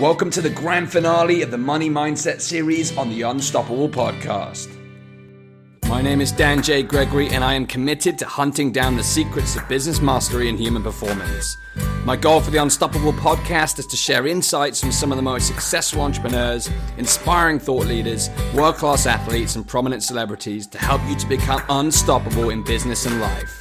Welcome to the grand finale of the Money Mindset series on the Unstoppable podcast. My name is Dan J. Gregory, and I am committed to hunting down the secrets of business mastery and human performance. My goal for the Unstoppable podcast is to share insights from some of the most successful entrepreneurs, inspiring thought leaders, world-class athletes, and prominent celebrities to help you to become unstoppable in business and life.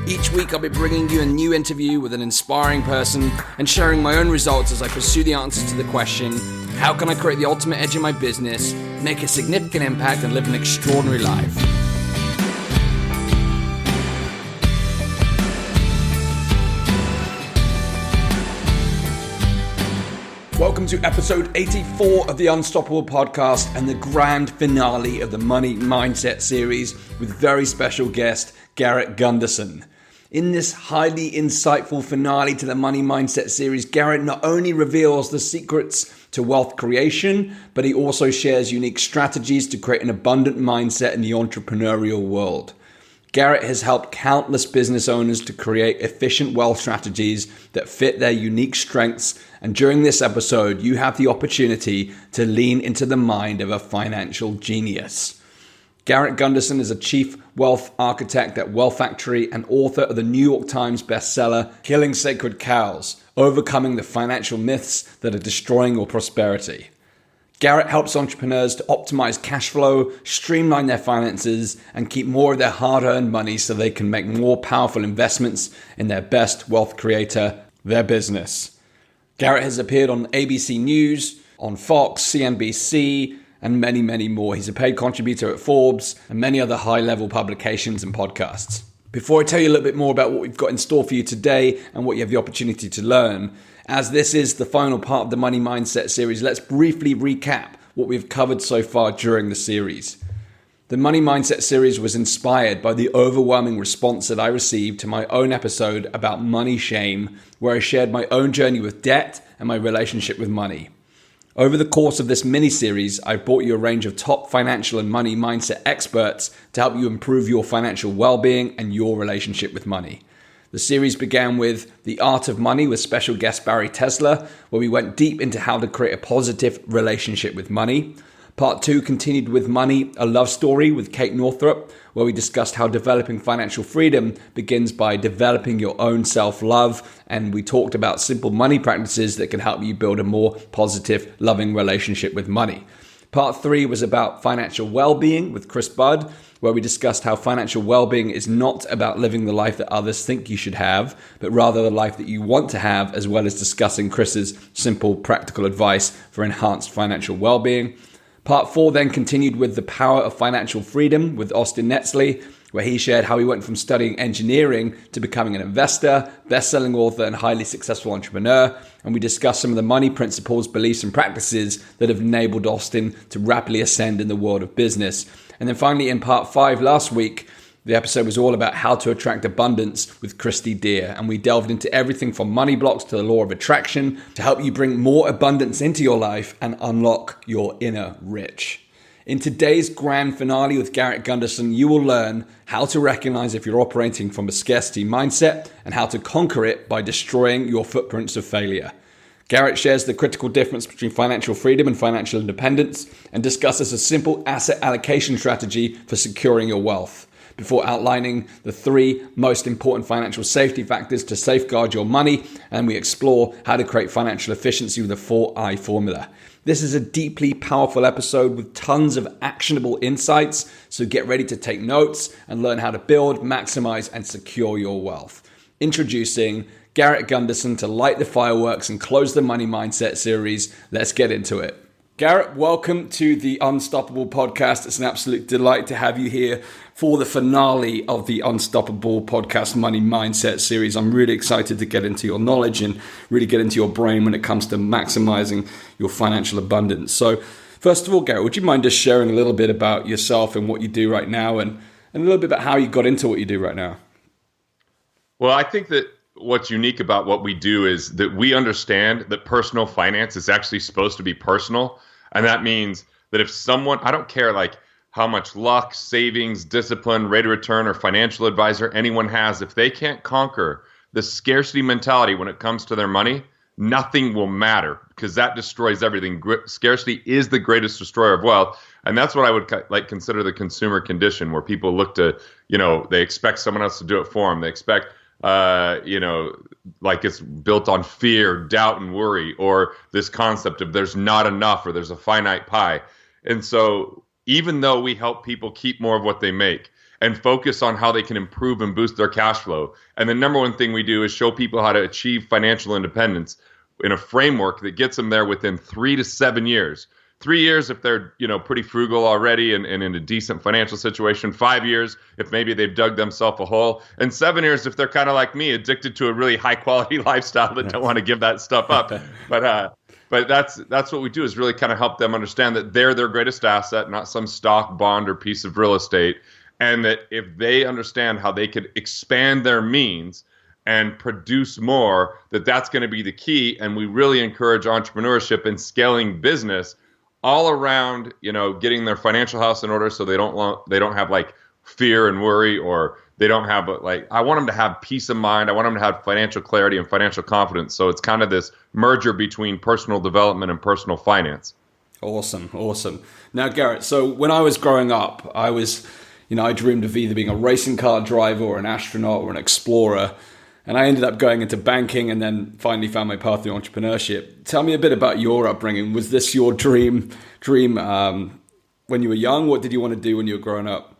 Each week I'll be bringing you a new interview with an inspiring person and sharing my own results as I pursue the answers to the question, how can I create the ultimate edge in my business, make a significant impact, and live an extraordinary life? Welcome to episode 84 of the Unstoppable podcast and the grand finale of the Money Mindset series with very special guest, Garrett Gunderson. In this highly insightful finale to the Money Mindset series, Garrett not only reveals the secrets to wealth creation, but he also shares unique strategies to create an abundant mindset in the entrepreneurial world. Garrett has helped countless business owners to create efficient wealth strategies that fit their unique strengths. And during this episode, you have the opportunity to lean into the mind of a financial genius. Garrett Gunderson is a chief wealth architect at Wealth Factory and author of the New York Times bestseller, Killing Sacred Cows, Overcoming the Financial Myths That Are Destroying Your Prosperity. Garrett helps entrepreneurs to optimize cash flow, streamline their finances, and keep more of their hard-earned money so they can make more powerful investments in their best wealth creator, their business. Garrett has appeared on ABC News, on Fox, CNBC, and many, many more. He's a paid contributor at Forbes and many other high-level publications and podcasts. Before I tell you a little bit more about what we've got in store for you today and what you have the opportunity to learn, as this is the final part of the Money Mindset series, let's briefly recap what we've covered so far during the series. The Money Mindset series was inspired by the overwhelming response that I received to my own episode about money shame, where I shared my own journey with debt and my relationship with money. Over the course of this mini-series, I've brought you a range of top financial and money mindset experts to help you improve your financial well-being and your relationship with money. The series began with The Art of Money with special guest Barry Tesler, where we went deep into how to create a positive relationship with money. Part 2 continued with Money, a Love Story with Kate Northrup, where we discussed how developing financial freedom begins by developing your own self-love, and we talked about simple money practices that can help you build a more positive, loving relationship with money. Part 3 was about financial well-being with Chris Budd, where we discussed how financial well-being is not about living the life that others think you should have, but rather the life that you want to have, as well as discussing Chris's simple, practical advice for enhanced financial well-being. Part 4 then continued with The Power of Financial Freedom with Astin-Gregory, where he shared how he went from studying engineering to becoming an investor, best-selling author, and highly successful entrepreneur. And we discussed some of the money principles, beliefs, and practices that have enabled Astin to rapidly ascend in the world of business. And then finally, in Part 5 last week, the episode was all about how to attract abundance with Christy Deer, and we delved into everything from money blocks to the law of attraction to help you bring more abundance into your life and unlock your inner rich. In today's grand finale with Garrett Gunderson, you will learn how to recognize if you're operating from a scarcity mindset and how to conquer it by destroying your footprints of failure. Garrett shares the critical difference between financial freedom and financial independence and discusses a simple asset allocation strategy for securing your wealth, before outlining the 3 most important financial safety factors to safeguard your money, and we explore how to create financial efficiency with the 4I formula. This is a deeply powerful episode with tons of actionable insights, so get ready to take notes and learn how to build, maximize, and secure your wealth. Introducing Garrett Gunderson to light the fireworks and close the Money Mindset series. Let's get into it. Garrett, welcome to the Unstoppable podcast. It's an absolute delight to have you here for the finale of the Unstoppable podcast Money Mindset series. I'm really excited to get into your knowledge and really get into your brain when it comes to maximizing your financial abundance. So first of all, Garrett, would you mind just sharing a little bit about yourself and what you do right now and a little bit about how you got into what you do right now? Well, I think that what's unique about what we do is that we understand that personal finance is actually supposed to be personal. And that means that if someone, I don't care like how much luck, savings, discipline, rate of return, or financial advisor anyone has, if they can't conquer the scarcity mentality when it comes to their money, nothing will matter because that destroys everything. Scarcity is the greatest destroyer of wealth. And that's what I would consider the consumer condition, where people look to, they expect someone else to do it for them. They expect, like it's built on fear, doubt, and worry, or this concept of there's not enough or there's a finite pie. And so even though we help people keep more of what they make and focus on how they can improve and boost their cash flow, and the number one thing we do is show people how to achieve financial independence in a framework that gets them there within 3 to 7 years. 3 years if they're, pretty frugal already and in a decent financial situation. 5 years if maybe they've dug themselves a hole. And 7 years if they're kind of like me, addicted to a really high quality lifestyle that don't want to give that stuff up. But that's what we do, is really kind of help them understand that they're their greatest asset, not some stock, bond, or piece of real estate. And that if they understand how they could expand their means and produce more, that's going to be the key. And we really encourage entrepreneurship and scaling business all around, getting their financial house in order so they don't have like fear and worry, or they don't have I want them to have peace of mind. I want them to have financial clarity and financial confidence. So it's kind of this merger between personal development and personal finance. Awesome. Now, Garrett, so when I was growing up, I dreamed of either being a racing car driver or an astronaut or an explorer. And I ended up going into banking and then finally found my path to entrepreneurship. Tell me a bit about your upbringing. Was this your dream when you were young? What did you want to do when you were growing up?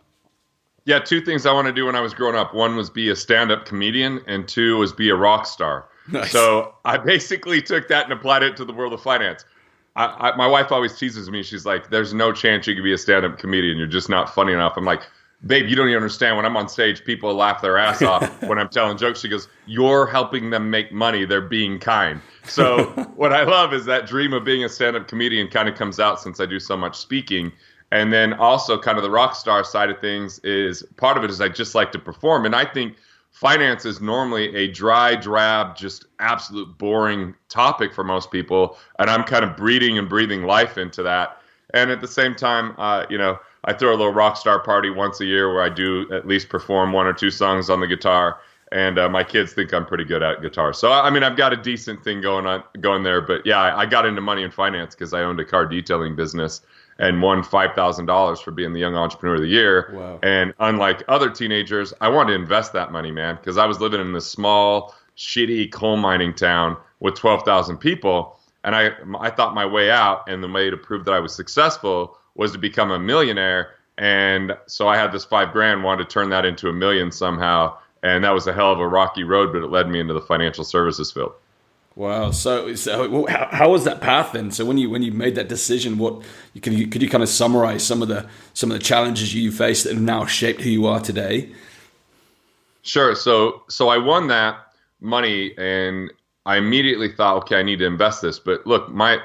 Yeah, 2 things I want to do when I was growing up. 1 was be a stand-up comedian, and 2 was be a rock star. Nice. So I basically took that and applied it to the world of finance. My wife always teases me. She's like, there's no chance you could be a stand-up comedian. You're just not funny enough. I'm like, babe, you don't even understand. When I'm on stage, people laugh their ass off when I'm telling jokes. She goes, you're helping them make money. They're being kind. So what I love is that dream of being a stand-up comedian kind of comes out since I do so much speaking. And then also kind of the rock star side of things is part of it is I just like to perform. And I think finance is normally a dry, drab, just absolute boring topic for most people. And I'm kind of breeding and breathing life into that. And at the same time, I throw a little rock star party once a year where I do at least perform 1 or 2 songs on the guitar. And my kids think I'm pretty good at guitar. So, I've got a decent thing going there. But yeah, I got into money and finance because I owned a car detailing business and won $5,000 for being the Young Entrepreneur of the Year. Wow. And unlike other teenagers, I wanted to invest that money, man, because I was living in this small, shitty coal mining town with 12,000 people. And I thought my way out, and the way to prove that I was successful was to become a millionaire. And so I had this $5,000, wanted to turn that into $1 million somehow. And that was a hell of a rocky road, but it led me into the financial services field. Wow. So how was that path then? So when you made that decision, could you kind of summarize some of the challenges you faced that have now shaped who you are today? Sure. So I won that money, and I immediately thought, okay, I need to invest this. But look, my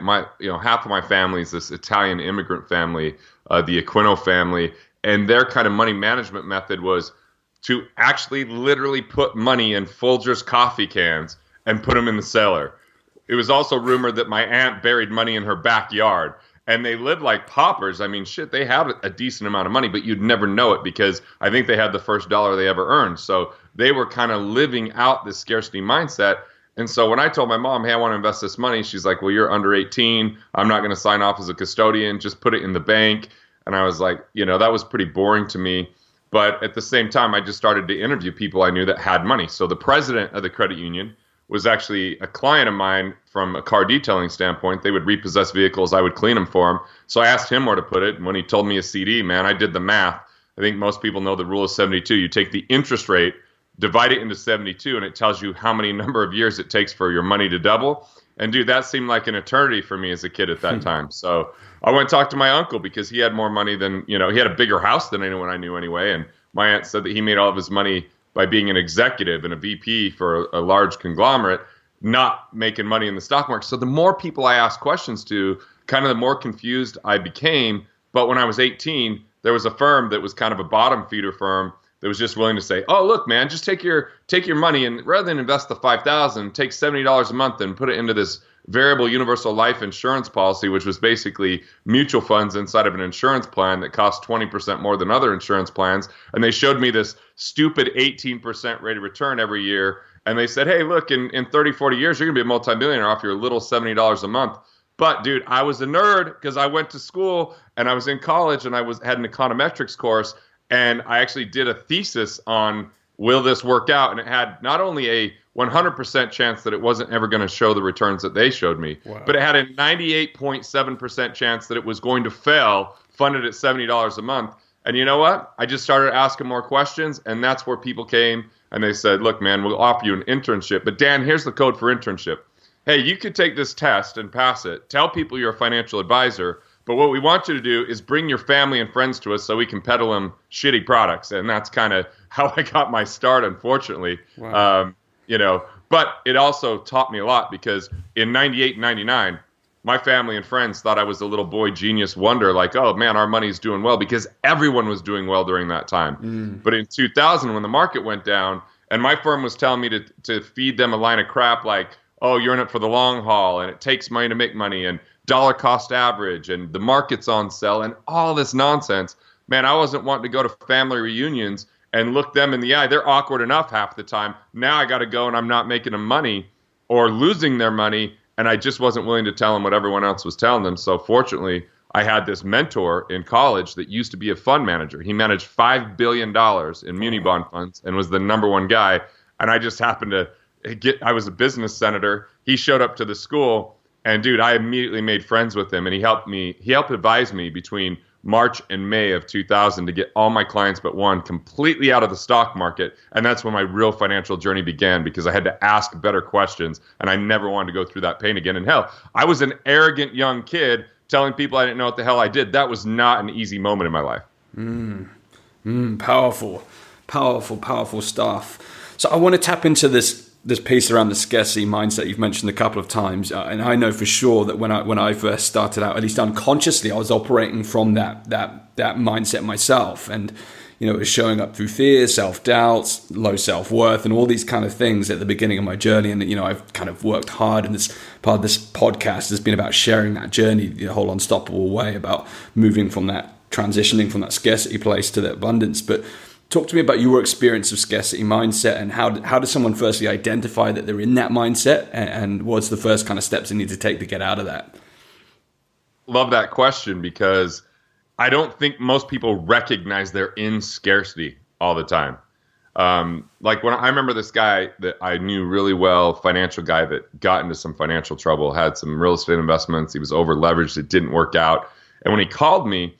half of my family is this Italian immigrant family, the Aquino family, and their kind of money management method was to actually literally put money in Folgers coffee cans and put them in the cellar. It was also rumored that my aunt buried money in her backyard, and they lived like paupers. I mean, shit, they had a decent amount of money, but you'd never know it because I think they had the first dollar they ever earned. So they were kind of living out this scarcity mindset. And so when I told my mom, hey, I want to invest this money, she's like, well, you're under 18. I'm not going to sign off as a custodian. Just put it in the bank. And I was like, that was pretty boring to me. But at the same time, I just started to interview people I knew that had money. So the president of the credit union was actually a client of mine from a car detailing standpoint. They would repossess vehicles. I would clean them for them. So I asked him where to put it. And when he told me a CD, man, I did the math. I think most people know the rule of 72. You take the interest rate, divide it into 72, and it tells you how many number of years it takes for your money to double. And dude, that seemed like an eternity for me as a kid at that time. So I went and talked to my uncle because he had more money than, he had a bigger house than anyone I knew anyway. And my aunt said that he made all of his money by being an executive and a VP for a large conglomerate, not making money in the stock market. So the more people I asked questions to, kind of the more confused I became. But when I was 18, there was a firm that was kind of a bottom feeder firm that was just willing to say, oh, look, man, just take your money, and rather than invest the $5,000, take $70 a month and put it into this variable universal life insurance policy, which was basically mutual funds inside of an insurance plan that cost 20% more than other insurance plans. And they showed me this stupid 18% rate of return every year. And they said, hey, look, in 30, 40 years, you're going to be a multimillionaire off your little $70 a month. But, dude, I was a nerd because I went to school and I was in college and had an econometrics course. And I actually did a thesis on will this work out? And it had not only a 100% chance that it wasn't ever going to show the returns that they showed me, but it had a 98.7% chance that it was going to fail, funded at $70 a month. And you know what? I just started asking more questions, and that's where people came and they said, look, man, we'll offer you an internship. But Dan, here's the code for internship. Hey, you could take this test and pass it. Tell people you're a financial advisor. But what we want you to do is bring your family and friends to us so we can peddle them shitty products. And that's kind of how I got my start, unfortunately. Wow. But it also taught me a lot because in 98 and 99, my family and friends thought I was a little boy genius wonder, like, oh, man, our money's doing well because everyone was doing well during that time. But in 2000, when the market went down and my firm was telling me to feed them a line of crap like, oh, you're in it for the long haul and it takes money to make money and dollar cost average and the market's on sale and all this nonsense, man, I wasn't wanting to go to family reunions and look them in the eye. They're awkward enough half the time. Now I got to go and I'm not making them money or losing their money. And I just wasn't willing to tell them what everyone else was telling them. So fortunately, I had this mentor in college that used to be a fund manager. He managed $5 billion in muni bond funds and was the number one guy. And I just happened to I was a business senator. He showed up to the school and dude, I immediately made friends with him and he helped advise me between March and May of 2000 to get all my clients but one completely out of the stock market. And that's when my real financial journey began because I had to ask better questions and I never wanted to go through that pain again. And hell, I was an arrogant young kid telling people I didn't know what the hell I did. That was not an easy moment in my life. Powerful stuff. So I want to tap into this piece around the scarcity mindset you've mentioned a couple of times, and I know for sure that when I first started out, at least unconsciously, I was operating from that mindset myself, and it was showing up through fear, self-doubts, low self-worth, and all these kind of things at the beginning of my journey. And I've kind of worked hard, and this part of this podcast has been about sharing that journey, the whole unstoppable way, about moving from that, transitioning from that scarcity place to the abundance. But talk to me about your experience of scarcity mindset and how does someone firstly identify that they're in that mindset and what's the first kind of steps they need to take to get out of that? Love that question because I don't think most people recognize they're in scarcity all the time. Like when I remember this guy that I knew really well, financial guy that got into some financial trouble, had some real estate investments. He was over leveraged. It didn't work out. And when he called me,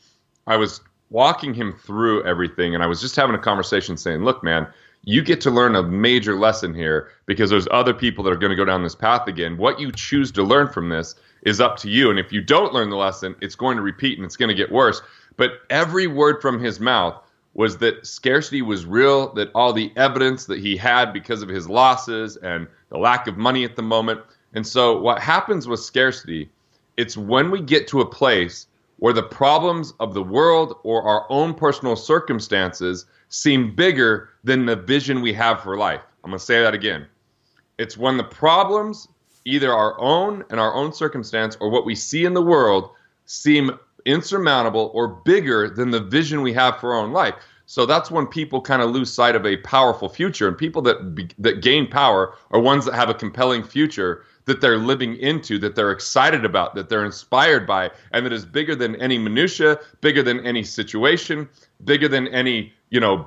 I was walking him through everything. And I was just having a conversation saying, look, man, you get to learn a major lesson here because there's other people that are going to go down this path again. What you choose to learn from this is up to you. And if you don't learn the lesson, it's going to repeat and it's going to get worse. But every word from his mouth was that scarcity was real, that all the evidence that he had because of his losses and the lack of money at the moment. And so what happens with scarcity, it's when we get to a place where the problems of the world or our own personal circumstances seem bigger than the vision we have for life. I'm going to say that again. It's when the problems, either our own and our own circumstance or what we see in the world, seem insurmountable or bigger than the vision we have for our own life. So that's when people kind of lose sight of a powerful future. And people that gain power are ones that have a compelling future that they're living into, that they're excited about, that they're inspired by, and that is bigger than any minutia, bigger than any situation, bigger than any,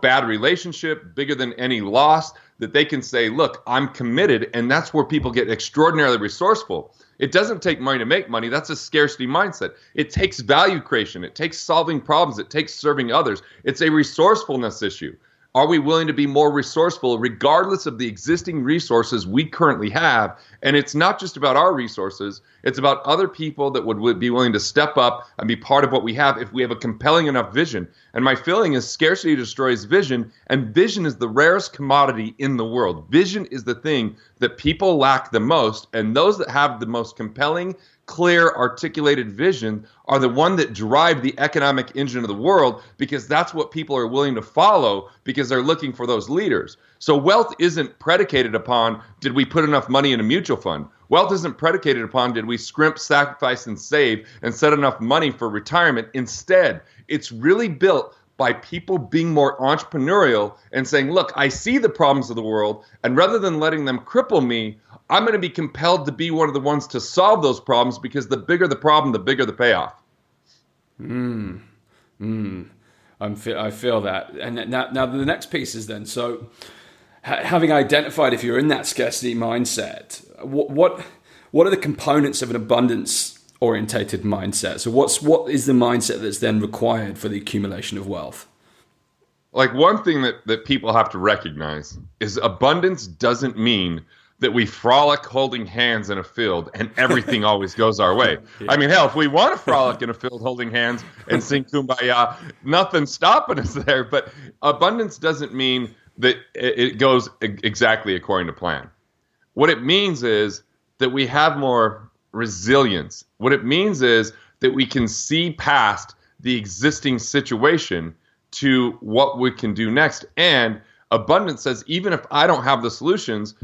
bad relationship, bigger than any loss, that they can say, look, I'm committed. And that's where people get extraordinarily resourceful. It doesn't take money to make money. That's a scarcity mindset. It takes value creation. It takes solving problems. It takes serving others. It's a resourcefulness issue. Are we willing to be more resourceful regardless of the existing resources we currently have? And it's not just about our resources. It's about other people that would be willing to step up and be part of what we have if we have a compelling enough vision. And my feeling is scarcity destroys vision, and vision is the rarest commodity in the world. Vision is the thing that people lack the most, and those that have the most compelling, clear, articulated vision are the one that drive the economic engine of the world, because that's what people are willing to follow because they're looking for those leaders. So wealth isn't predicated upon, did we put enough money in a mutual fund? Wealth isn't predicated upon, did we scrimp, sacrifice, and save and set enough money for retirement? Instead, it's really built by people being more entrepreneurial and saying, look, I see the problems of the world, and rather than letting them cripple me, I'm going to be compelled to be one of the ones to solve those problems, because the bigger the problem, the bigger the payoff. I feel that. And now the next piece is then, so having identified if you're in that scarcity mindset, what are the components of an abundance orientated mindset? So what is the mindset that's then required for the accumulation of wealth? Like, one thing that people have to recognize is abundance doesn't mean that we frolic holding hands in a field and everything always goes our way. Yeah. I mean, hell, if we want to frolic in a field holding hands and sing Kumbaya, nothing's stopping us there. But abundance doesn't mean that it goes exactly according to plan. What it means is that we have more resilience. What it means is that we can see past the existing situation to what we can do next. And abundance says, even if I don't have the solutions,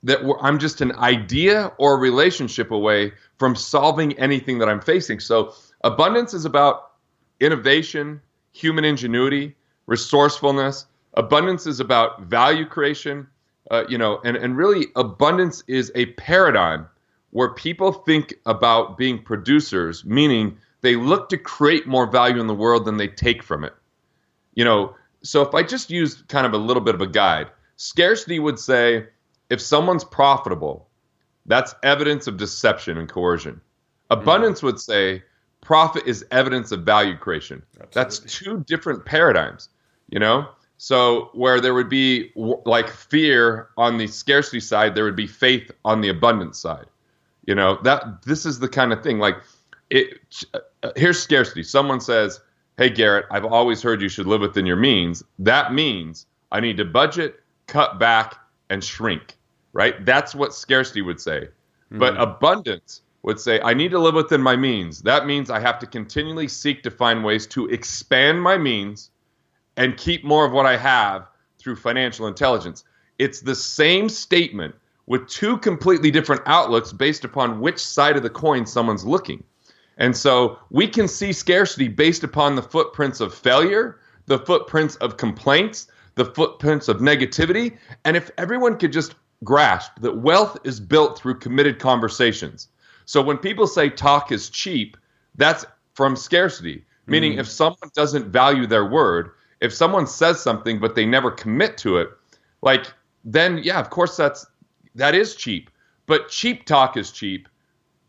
that I'm just an idea or a relationship away from solving anything that I'm facing. So abundance is about innovation, human ingenuity, resourcefulness. Abundance is about value creation, and really abundance is a paradigm where people think about being producers, meaning they look to create more value in the world than they take from it. So if I just use kind of a little bit of a guide, scarcity would say, if someone's profitable, that's evidence of deception and coercion. Abundance would say profit is evidence of value creation. Absolutely. That's two different paradigms, So where there would be like fear on the scarcity side, there would be faith on the abundance side. This is the kind of thing. Like, here's scarcity. Someone says, "Hey Garrett, I've always heard you should live within your means." That means I need to budget, cut back, and shrink, right? That's what scarcity would say. Mm-hmm. But abundance would say, I need to live within my means. That means I have to continually seek to find ways to expand my means and keep more of what I have through financial intelligence. It's the same statement with two completely different outlooks based upon which side of the coin someone's looking. And so we can see scarcity based upon the footprints of failure, the footprints of complaints, the footprints of negativity. And if everyone could just grasp that wealth is built through committed conversations. So when people say talk is cheap, that's from scarcity, meaning if someone doesn't value their word, if someone says something but they never commit to it, then yeah, of course that is cheap. But cheap talk is cheap.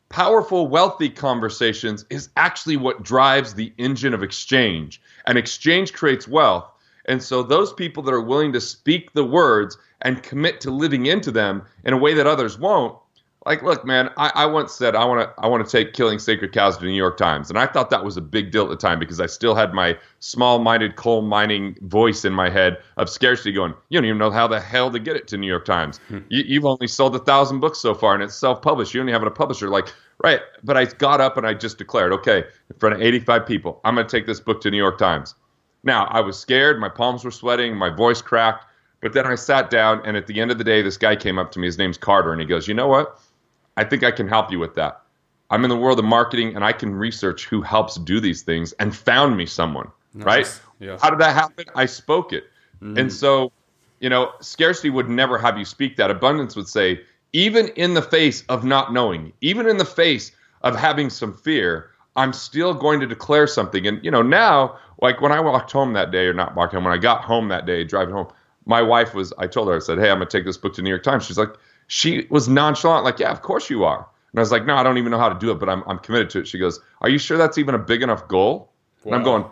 Powerful, wealthy conversations is actually what drives the engine of exchange. And exchange creates wealth. And so those people that are willing to speak the words and commit to living into them in a way that others won't, like, look, man, I once said I want to take killing sacred cows to the New York Times. And I thought that was a big deal at the time because I still had my small-minded coal mining voice in my head of scarcity going, you don't even know how the hell to get it to New York Times. You've only sold 1,000 books so far and it's self-published. You only have a publisher. Like, right. But I got up and I just declared, okay, in front of 85 people, I'm going to take this book to New York Times. Now, I was scared. My palms were sweating. My voice cracked. But then I sat down, and at the end of the day, this guy came up to me. His name's Carter, and he goes, you know what? I think I can help you with that. I'm in the world of marketing, and I can research who helps do these things, and found me someone, right? Yeah. How did that happen? I spoke it. And so, scarcity would never have you speak that. Abundance would say, even in the face of not knowing, even in the face of having some fear, I'm still going to declare something. And, now, like when I walked home that day, or not walked home, when I got home that day, driving home, my wife I told her, I said, hey, I'm going to take this book to New York Times. She's like, she was nonchalant, like, yeah, of course you are. And I was like, no, I don't even know how to do it, but I'm committed to it. She goes, are you sure that's even a big enough goal? Wow. And I'm going,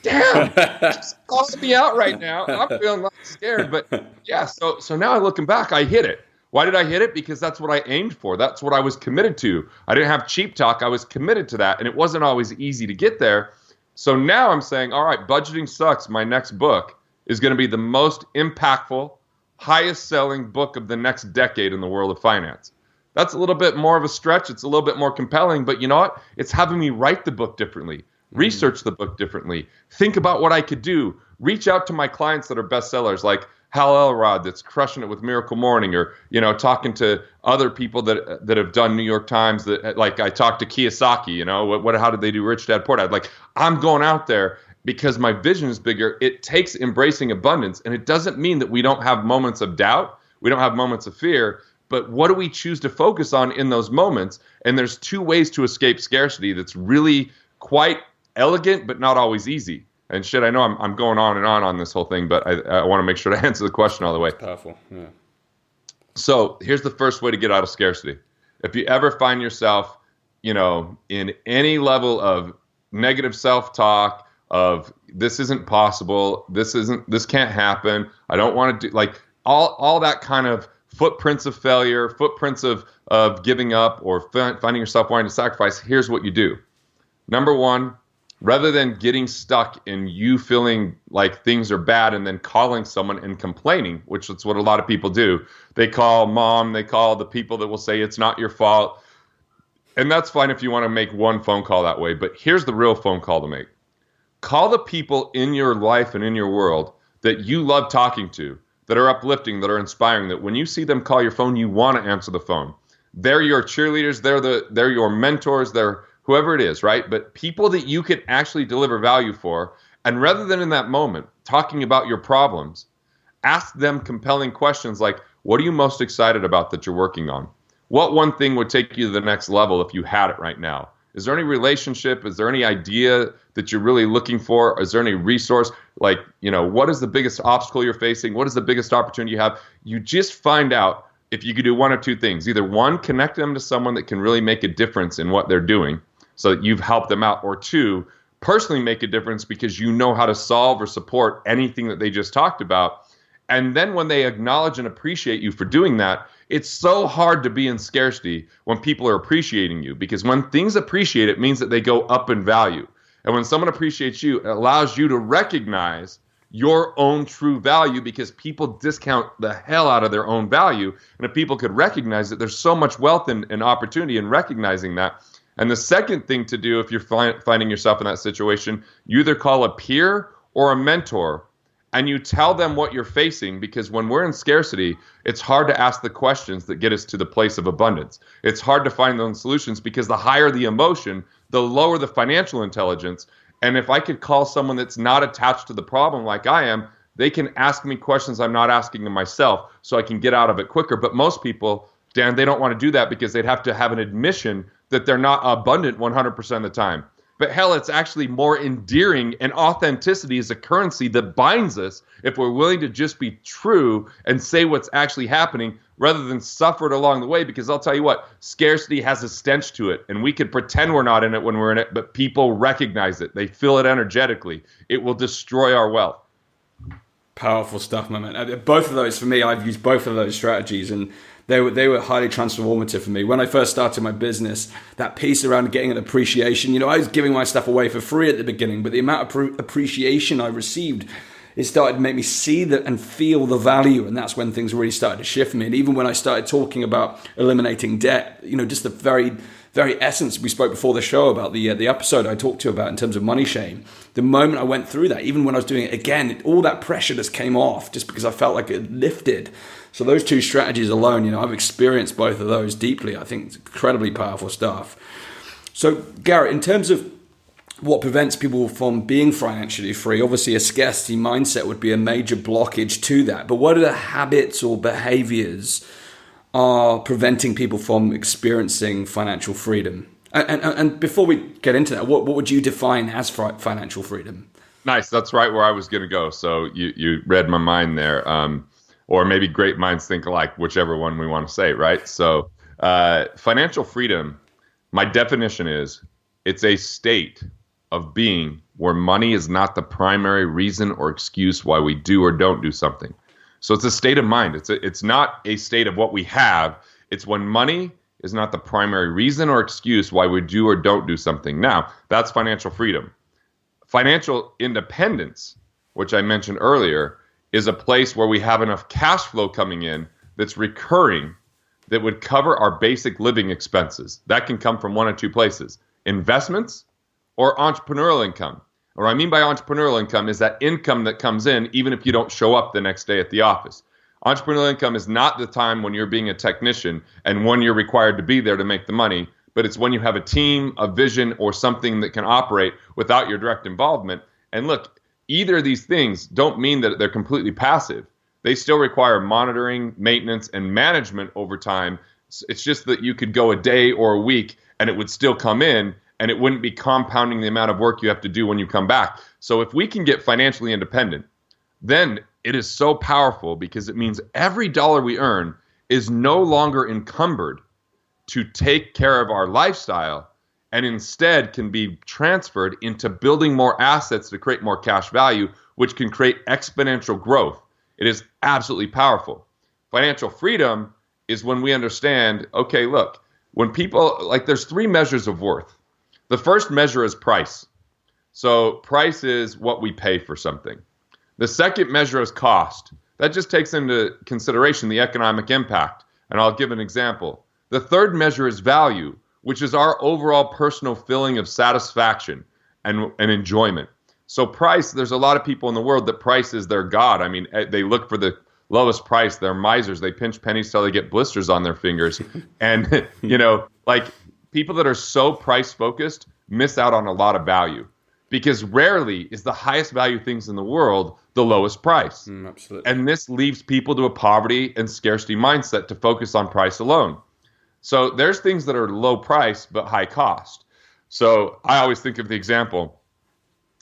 damn, she's calling me out right now. I'm feeling like scared. But yeah, so now looking back, I hit it. Why did I hit it? Because that's what I aimed for. That's what I was committed to. I didn't have cheap talk. I was committed to that. And it wasn't always easy to get there. So now I'm saying, all right, Budgeting Sucks, my next book, is going to be the most impactful, highest selling book of the next decade in the world of finance. That's a little bit more of a stretch. It's a little bit more compelling, but you know what? It's having me write the book differently, research the book differently, think about what I could do, reach out to my clients that are bestsellers like Hal Elrod that's crushing it with Miracle Morning, or, talking to other people that have done New York Times, that, like I talked to Kiyosaki, how did they do Rich Dad Poor Dad? Like, I'm going out there because my vision is bigger. It takes embracing abundance. And it doesn't mean that we don't have moments of doubt. We don't have moments of fear. But what do we choose to focus on in those moments? And there's two ways to escape scarcity that's really quite elegant, but not always easy. And shit, I know I'm going on and on this whole thing, but I want to make sure to answer the question all the way. Powerful, yeah. So here's the first way to get out of scarcity. If you ever find yourself, in any level of negative self-talk, of this isn't possible, this can't happen, I don't want to do, like all that kind of footprints of failure, footprints of giving up, or finding yourself wanting to sacrifice, here's what you do. Number one, rather than getting stuck in you feeling like things are bad and then calling someone and complaining, which is what a lot of people do. They call mom, they call the people that will say it's not your fault. And that's fine if you want to make one phone call that way. But here's the real phone call to make. Call the people in your life and in your world that you love talking to, that are uplifting, that are inspiring, that when you see them call your phone, you want to answer the phone. They're your cheerleaders, they're your mentors, they're whoever it is, right? But people that you can actually deliver value for. And rather than in that moment talking about your problems, ask them compelling questions like, what are you most excited about that you're working on? What one thing would take you to the next level if you had it right now? Is there any relationship? Is there any idea that you're really looking for? Is there any resource? Like, what is the biggest obstacle you're facing? What is the biggest opportunity you have? You just find out if you could do one of two things. Either one, connect them to someone that can really make a difference in what they're doing, so that you've helped them out, or two, personally make a difference because you know how to solve or support anything that they just talked about. And then when they acknowledge and appreciate you for doing that, it's so hard to be in scarcity when people are appreciating you, because when things appreciate, it means that they go up in value. And when someone appreciates you, it allows you to recognize your own true value, because people discount the hell out of their own value. And if people could recognize that, there's so much wealth and opportunity in recognizing that. And the second thing to do if you're finding yourself in that situation, you either call a peer or a mentor and you tell them what you're facing, because when we're in scarcity, it's hard to ask the questions that get us to the place of abundance. It's hard to find those solutions because the higher the emotion, the lower the financial intelligence. And if I could call someone that's not attached to the problem like I am, they can ask me questions I'm not asking them myself, so I can get out of it quicker. But most people, Dan, they don't want to do that because they'd have to have an admission that they're not abundant 100% of the time. But hell, it's actually more endearing, and authenticity is a currency that binds us if we're willing to just be true and say what's actually happening rather than suffer it along the way. Because I'll tell you what, scarcity has a stench to it, and we could pretend we're not in it when we're in it, but people recognize it. They feel it energetically. It will destroy our wealth. Powerful stuff, my man. Both of those, for me, I've used both of those strategies, and they were highly transformative for me. When I first started my business, that piece around getting an appreciation, I was giving my stuff away for free at the beginning, but the amount of appreciation I received, it started to make me see that and feel the value, and that's when things really started to shift for me. And even when I started talking about eliminating debt, just the very essence we spoke before the show about, the episode I talked to you about in terms of money shame, the moment I went through that, even when I was doing it again, all that pressure just came off just because I felt like it lifted. So those two strategies alone, I've experienced both of those deeply. I think it's incredibly powerful stuff. So Garrett, in terms of what prevents people from being financially free, obviously a scarcity mindset would be a major blockage to that. But what are the habits or behaviors are preventing people from experiencing financial freedom? And before we get into that, what would you define as financial freedom? Nice. That's right where I was going to go. So you read my mind there. Or maybe great minds think alike, whichever one we want to say, right? So financial freedom, my definition is, it's a state of being where money is not the primary reason or excuse why we do or don't do something. So it's a state of mind. It's not a state of what we have. It's when money is not the primary reason or excuse why we do or don't do something. Now, that's financial freedom. Financial independence, which I mentioned earlier, is a place where we have enough cash flow coming in that's recurring that would cover our basic living expenses. That can come from one of two places: investments or entrepreneurial income. What I mean by entrepreneurial income is that income that comes in even if you don't show up the next day at the office. Entrepreneurial income is not the time when you're being a technician and when you're required to be there to make the money, but it's when you have a team, a vision, or something that can operate without your direct involvement. And look, either of these things don't mean that they're completely passive. They still require monitoring, maintenance, and management over time. It's just that you could go a day or a week and it would still come in, and it wouldn't be compounding the amount of work you have to do when you come back. So if we can get financially independent, then it is so powerful, because it means every dollar we earn is no longer encumbered to take care of our lifestyle, and instead can be transferred into building more assets to create more cash value, which can create exponential growth. It is absolutely powerful. Financial freedom is when we understand, okay, look, when people, like, there's three measures of worth. The first measure is price. So price is what we pay for something. The second measure is cost. That just takes into consideration the economic impact. And I'll give an example. The third measure is value, which is our overall personal feeling of satisfaction and enjoyment. So price, there's a lot of people in the world that price is their God. I mean, they look for the lowest price. They're misers. They pinch pennies till they get blisters on their fingers. And, like, people that are so price focused miss out on a lot of value, because rarely is the highest value things in the world the lowest price. Absolutely. And this leaves people to a poverty and scarcity mindset to focus on price alone. So there's things that are low price but high cost. So I always think of the example,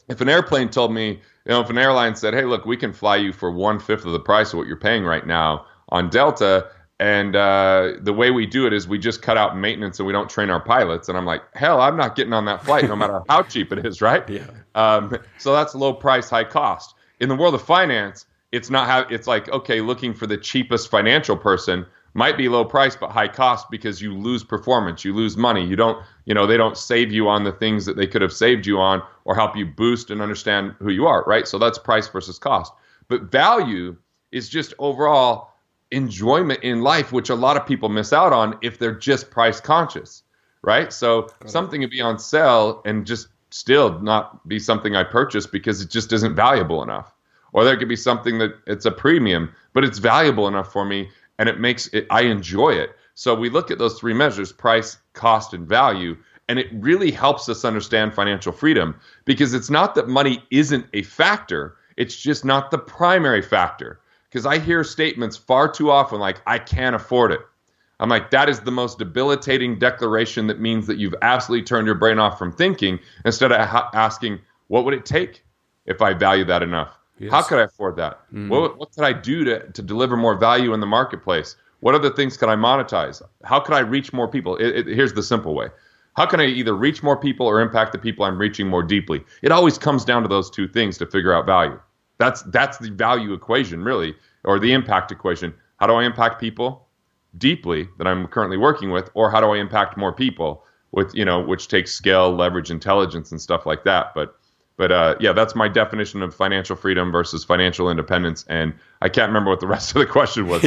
if an airplane told me, if an airline said, hey, look, we can fly you for 1/5 of the price of what you're paying right now on Delta, and the way we do it is we just cut out maintenance and we don't train our pilots. And I'm like, hell, I'm not getting on that flight no matter how cheap it is, right? Yeah. So that's low price, high cost. In the world of finance, it's like, okay, looking for the cheapest financial person might be low price but high cost, because you lose performance, you lose money. You don't, they don't save you on the things that they could have saved you on or help you boost and understand who you are, right? So that's price versus cost. But value is just overall enjoyment in life, which a lot of people miss out on if they're just price conscious, right? So something could be on sale and just still not be something I purchase because it just isn't valuable enough. Or there could be something that it's a premium, but it's valuable enough for me and I enjoy it. So we look at those three measures, price, cost, and value, and it really helps us understand financial freedom, because it's not that money isn't a factor, it's just not the primary factor. Because I hear statements far too often like, I can't afford it. I'm like, that is the most debilitating declaration that means that you've absolutely turned your brain off from thinking, instead of asking, what would it take if I value that enough? Yes. How could I afford that? What could I do to deliver more value in the marketplace? What other things could I monetize? How could I reach more people? Here's the simple way. How can I either reach more people or impact the people I'm reaching more deeply? It always comes down to those two things to figure out value. That's the value equation, really, or the impact equation. How do I impact people deeply that I'm currently working with, or how do I impact more people with, which takes skill, leverage, intelligence, and stuff like that. But yeah, that's my definition of financial freedom versus financial independence. And I can't remember what the rest of the question was.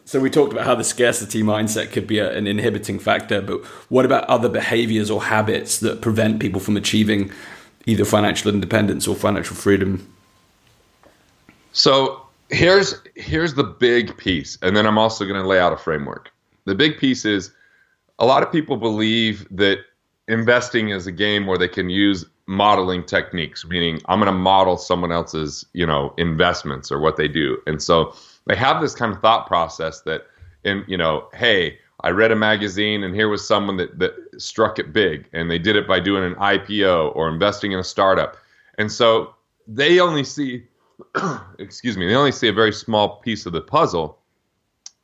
So we talked about how the scarcity mindset could be an inhibiting factor, but what about other behaviors or habits that prevent people from achieving either financial independence or financial freedom? So here's the big piece, and then I'm also going to lay out a framework. The big piece is a lot of people believe that investing is a game where they can use modeling techniques, meaning I'm going to model someone else's, investments or what they do. And so they have this kind of thought process that, hey, I read a magazine and here was someone that struck it big, and they did it by doing an IPO or investing in a startup. And so they only see, they only see a very small piece of the puzzle,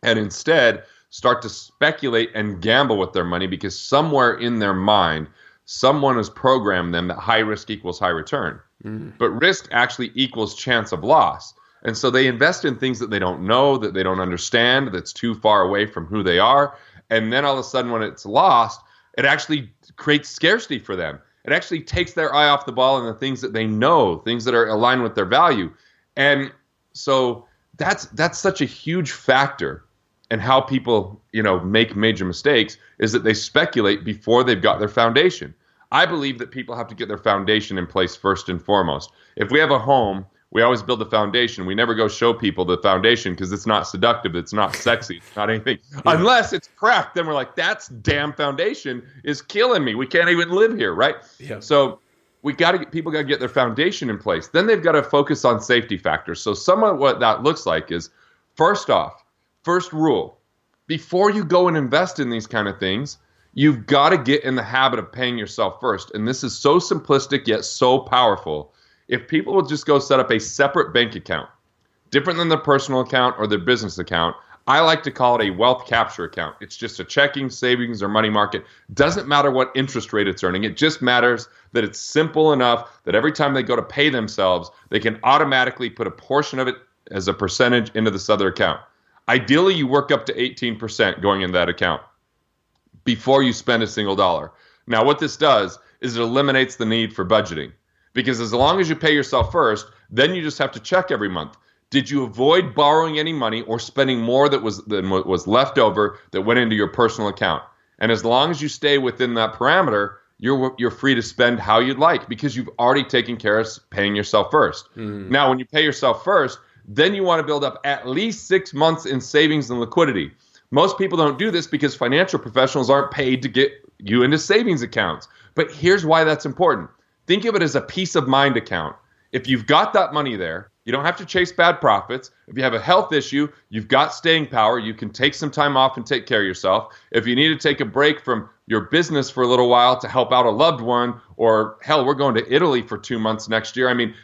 and instead start to speculate and gamble with their money, because somewhere in their mind, someone has programmed them that high risk equals high return. But risk actually equals chance of loss. And so they invest in things that they don't know, that they don't understand, that's too far away from who they are. And then all of a sudden, when it's lost, it actually creates scarcity for them. It actually takes their eye off the ball on the things that they know, things that are aligned with their value. And so that's such a huge factor in how people, make major mistakes, is that they speculate before they've got their foundation. I believe that people have to get their foundation in place first and foremost. If we have a home, we always build the foundation. We never go show people the foundation because it's not seductive, it's not sexy, it's not anything. Unless it's cracked, then we're like, that's damn foundation is killing me. We can't even live here, right? Yeah. So people got to get their foundation in place. Then they've got to focus on safety factors. So some of what that looks like is, first off, first rule, before you go and invest in these kind of things, you've got to get in the habit of paying yourself first. And this is so simplistic yet so powerful. If people will just go set up a separate bank account, different than their personal account or their business account, I like to call it a wealth capture account. It's just a checking, savings, or money market. Doesn't matter what interest rate it's earning. It just matters that it's simple enough that every time they go to pay themselves, they can automatically put a portion of it as a percentage into this other account. Ideally, you work up to 18% going in that account before you spend a single dollar. Now, what this does is it eliminates the need for budgeting, because as long as you pay yourself first, then you just have to check every month. Did you avoid borrowing any money or spending more than what was left over that went into your personal account? And as long as you stay within that parameter, you're free to spend how you'd like, because you've already taken care of paying yourself first. Now, when you pay yourself first, then you want to build up at least 6 months in savings and liquidity. Most people don't do this because financial professionals aren't paid to get you into savings accounts. But here's why that's important. Think of it as a peace of mind account. If you've got that money there, you don't have to chase bad profits. If you have a health issue, you've got staying power. You can take some time off and take care of yourself. If you need to take a break from your business for a little while to help out a loved one, or hell, we're going to Italy for 2 months next year. I mean,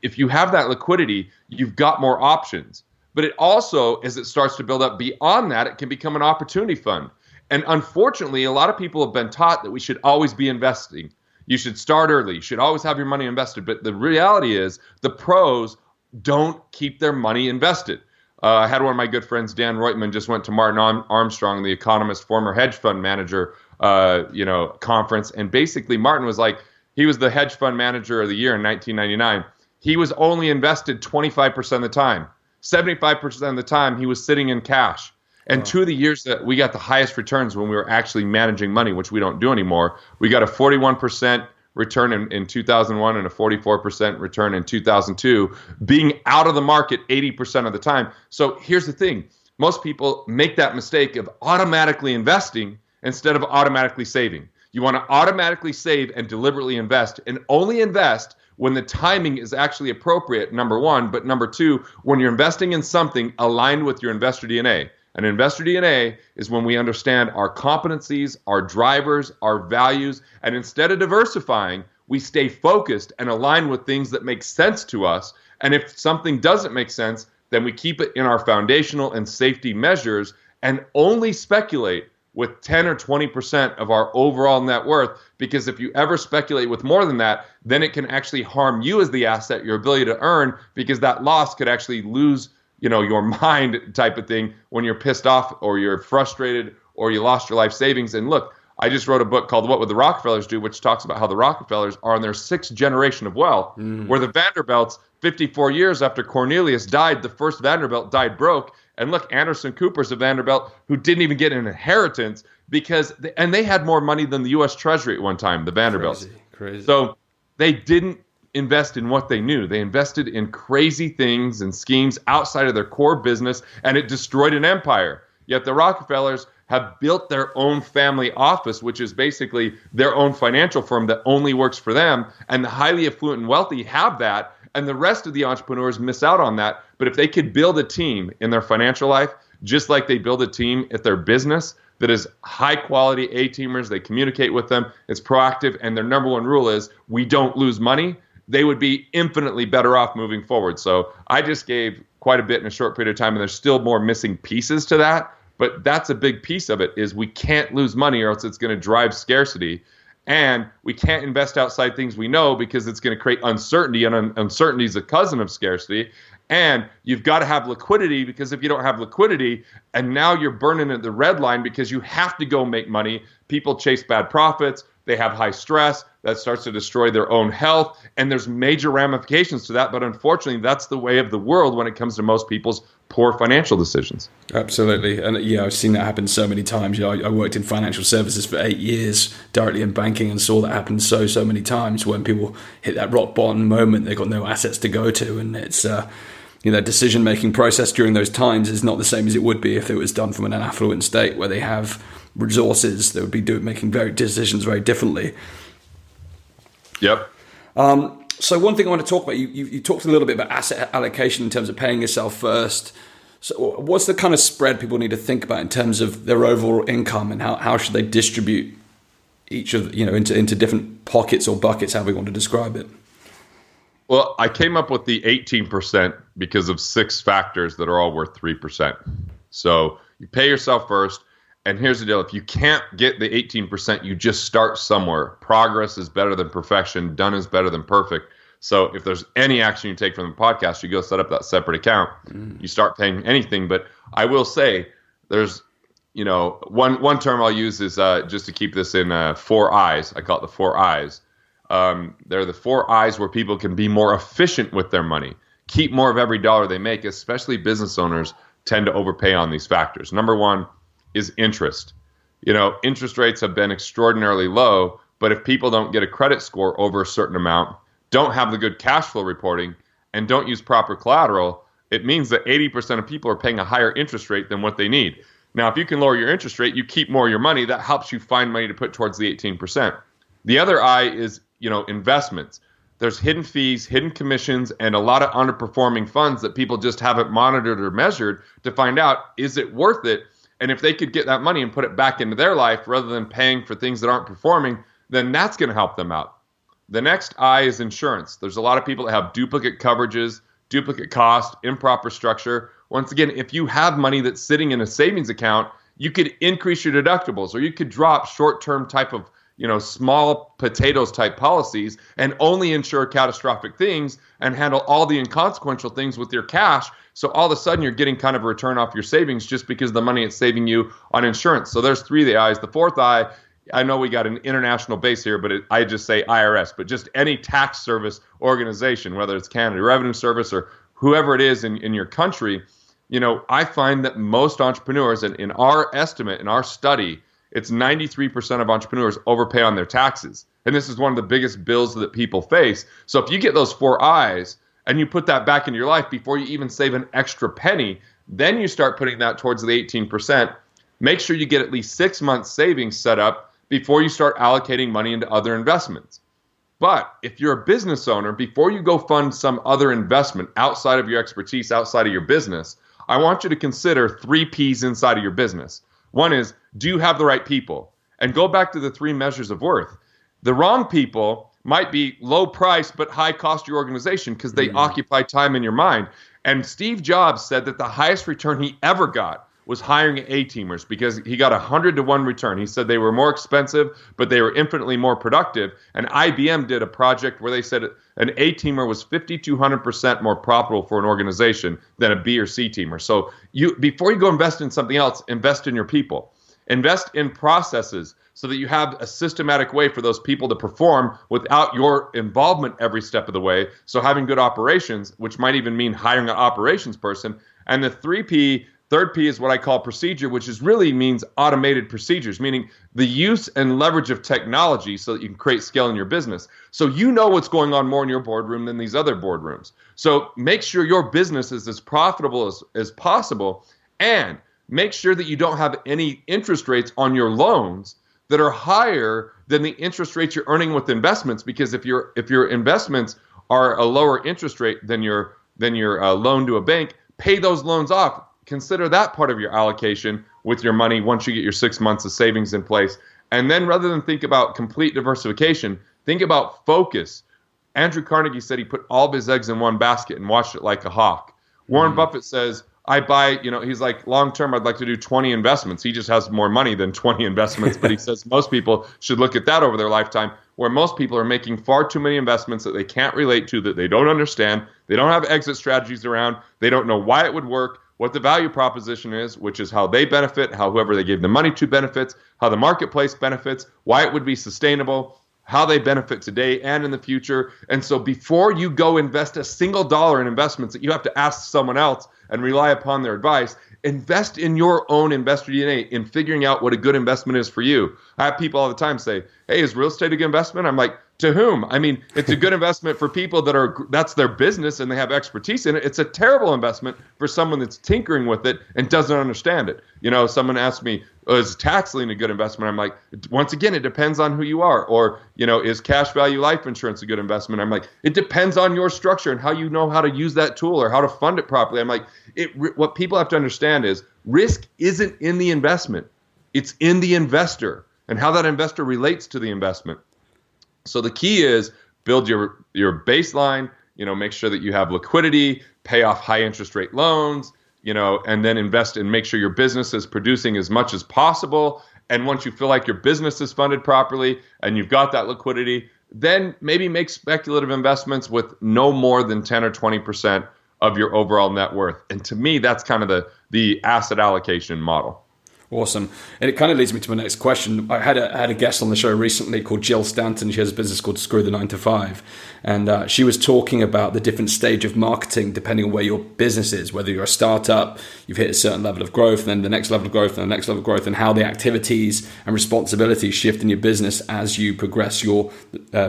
if you have that liquidity, you've got more options. But it also, as it starts to build up beyond that, it can become an opportunity fund. And unfortunately, a lot of people have been taught that we should always be investing. You should start early. You should always have your money invested. But the reality is the pros don't keep their money invested. I had one of my good friends, Dan Reutman, just went to Martin Armstrong, the economist, former hedge fund manager, conference. And basically Martin was like, he was the hedge fund manager of the year in 1999. He was only invested 25% of the time. 75% of the time he was sitting in cash. And 2 of the years that we got the highest returns when we were actually managing money, which we don't do anymore, we got a 41% return in 2001 and a 44% return in 2002, being out of the market 80% of the time. So here's the thing. Most people make that mistake of automatically investing instead of automatically saving. You want to automatically save and deliberately invest, and only invest when the timing is actually appropriate, number one. But number two, when you're investing in something aligned with your investor DNA. And investor DNA is when we understand our competencies, our drivers, our values, and instead of diversifying, we stay focused and aligned with things that make sense to us. And if something doesn't make sense, then we keep it in our foundational and safety measures and only speculate with 10 or 20% of our overall net worth. Because if you ever speculate with more than that, then it can actually harm you as the asset, your ability to earn, because that loss could actually lose your mind type of thing when you're pissed off or you're frustrated or you lost your life savings. And look, I just wrote a book called What Would the Rockefellers Do, which talks about how the Rockefellers are on their 6th generation of wealth, where the Vanderbilts, 54 years after Cornelius died, the first Vanderbilt died broke. And look, Anderson Cooper's a Vanderbilt who didn't even get an inheritance and they had more money than the U.S. Treasury at one time, the Vanderbilts. Crazy. So they didn't invest in what they knew. They invested in crazy things and schemes outside of their core business, and it destroyed an empire. Yet the Rockefellers have built their own family office, which is basically their own financial firm that only works for them. And the highly affluent and wealthy have that, and the rest of the entrepreneurs miss out on that. But if they could build a team in their financial life, just like they build a team at their business that is high quality A-teamers, they communicate with them, it's proactive, and their number one rule is we don't lose money, they would be infinitely better off moving forward. So I just gave quite a bit in a short period of time, and there's still more missing pieces to that. But that's a big piece of it, is we can't lose money or else it's going to drive scarcity. And we can't invest outside things we know because it's going to create uncertainty, and uncertainty is a cousin of scarcity. And you've got to have liquidity, because if you don't have liquidity and now you're burning at the red line because you have to go make money, people chase bad profits, they have high stress, that starts to destroy their own health, and there's major ramifications to that. But unfortunately, that's the way of the world when it comes to most people's poor financial decisions. Absolutely. And I've seen that happen so many times. I worked in financial services for 8 years, directly in banking, and saw that happen so many times when people hit that rock bottom moment, they've got no assets to go to. And it's, decision-making process during those times is not the same as it would be if it was done from an affluent state where they have resources. They would be making decisions very differently. Yep. So one thing I want to talk about, you talked a little bit about asset allocation in terms of paying yourself first. So what's the kind of spread people need to think about in terms of their overall income, and how should they distribute each of, into different pockets or buckets, however we want to describe it? Well, I came up with the 18% because of 6 factors that are all worth 3%. So you pay yourself first. And here's the deal. If you can't get the 18%, you just start somewhere. Progress is better than perfection. Done is better than perfect. So if there's any action you take from the podcast, you go set up that separate account. You start paying anything. But I will say there's, one term I'll use is just to keep this in 4 eyes. I call it the 4 eyes. They're the 4 eyes where people can be more efficient with their money, keep more of every dollar they make, especially business owners tend to overpay on these factors. Number 1 is interest. Interest rates have been extraordinarily low, but if people don't get a credit score over a certain amount, don't have the good cash flow reporting, and don't use proper collateral, it means that 80% of people are paying a higher interest rate than what they need. Now, if you can lower your interest rate, you keep more of your money. That helps you find money to put towards the 18%. The other eye is, investments. There's hidden fees, hidden commissions, and a lot of underperforming funds that people just haven't monitored or measured to find out, is it worth it? And if they could get that money and put it back into their life rather than paying for things that aren't performing, then that's going to help them out. The next I is insurance. There's a lot of people that have duplicate coverages, duplicate cost, improper structure. Once again, if you have money that's sitting in a savings account, you could increase your deductibles, or you could drop short-term type of, small potatoes type policies and only insure catastrophic things and handle all the inconsequential things with your cash. So all of a sudden you're getting kind of a return off your savings just because the money it's saving you on insurance. So there's 3 of the I's. The 4th I know we got an international base here, but I just say IRS, but just any tax service organization, whether it's Canada Revenue Service or whoever it is in your country, I find that most entrepreneurs, and in our estimate, in our study, it's 93% of entrepreneurs overpay on their taxes. And this is one of the biggest bills that people face. So if you get those 4 I's and you put that back in your life before you even save an extra penny, then you start putting that towards the 18%. Make sure you get at least 6 months savings set up before you start allocating money into other investments. But if you're a business owner, before you go fund some other investment outside of your expertise, outside of your business, I want you to consider 3 P's inside of your business. One is, do you have the right people? And go back to the 3 measures of worth. The wrong people might be low price but high cost to your organization because they occupy time in your mind. And Steve Jobs said that the highest return he ever got was hiring A-teamers because he got 100-to-1 return. He said they were more expensive, but they were infinitely more productive. And IBM did a project where they said an A-teamer was 5,200% more profitable for an organization than a B or C teamer. So before you go invest in something else, invest in your people. Invest in processes so that you have a systematic way for those people to perform without your involvement every step of the way. So having good operations, which might even mean hiring an operations person. And the 3 P, third P is what I call procedure, which is really means automated procedures, meaning the use and leverage of technology so that you can create scale in your business. So you know what's going on more in your boardroom than these other boardrooms. So make sure your business is as profitable as possible, and make sure that you don't have any interest rates on your loans that are higher than the interest rates you're earning with investments. Because if your investments are a lower interest rate than your loan to a bank, pay those loans off. Consider that part of your allocation with your money once you get your 6 months of savings in place. And then rather than think about complete diversification, think about focus. Andrew Carnegie said he put all of his eggs in one basket and watched it like a hawk. Warren Buffett says, I buy, he's like, long term, I'd like to do 20 investments. He just has more money than 20 investments, but he says most people should look at that over their lifetime, where most people are making far too many investments that they can't relate to, that they don't understand. They don't have exit strategies around. They don't know why it would work, what the value proposition is, which is how they benefit, how whoever they gave the money to benefits, how the marketplace benefits, why it would be sustainable, how they benefit today and in the future. And so before you go invest a single dollar in investments, that you have to ask someone else, and rely upon their advice. Invest in your own investor DNA in figuring out what a good investment is for you. I have people all the time say, hey, is real estate a good investment? I'm like, to whom? I mean, it's a good investment for people that's their business and they have expertise in it. It's a terrible investment for someone that's tinkering with it and doesn't understand it. Someone asked me, is tax lien a good investment? I'm like, once again, it depends on who you are. Or, is cash value life insurance a good investment? I'm like, it depends on your structure and how you know how to use that tool or how to fund it properly. I'm like, what people have to understand is risk isn't in the investment. It's in the investor and how that investor relates to the investment. So the key is build your baseline, make sure that you have liquidity, pay off high interest rate loans, and then invest and make sure your business is producing as much as possible. And once you feel like your business is funded properly and you've got that liquidity, then maybe make speculative investments with no more than 10 or 20% of your overall net worth. And to me, that's kind of the asset allocation model. Awesome. And it kind of leads me to my next question. I had a guest on the show recently called Jill Stanton. She has a business called Screw the 9 to 5. And she was talking about the different stage of marketing depending on where your business is, whether you're a startup, you've hit a certain level of growth, and then the next level of growth, and the next level of growth, and how the activities and responsibilities shift in your business as you progress your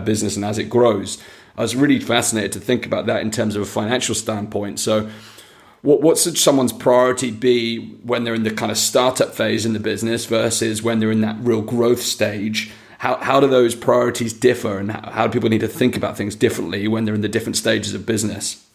business and as it grows. I was really fascinated to think about that in terms of a financial standpoint. So what should someone's priority be when they're in the kind of startup phase in the business versus when they're in that real growth stage? How do those priorities differ, and how do people need to think about things differently when they're in the different stages of business?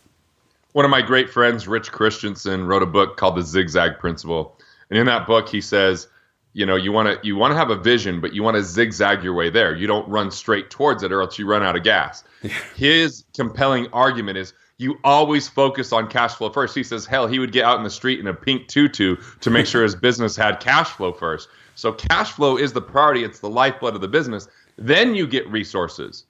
One of my great friends, Rich Christensen, wrote a book called The Zigzag Principle. And in that book, he says, you want to have a vision, but you want to zigzag your way there. You don't run straight towards it or else you run out of gas. Yeah. His compelling argument is, you always focus on cash flow first. He says, hell, he would get out in the street in a pink tutu to make sure his business had cash flow first. So cash flow is the priority. It's the lifeblood of the business. Then you get resources.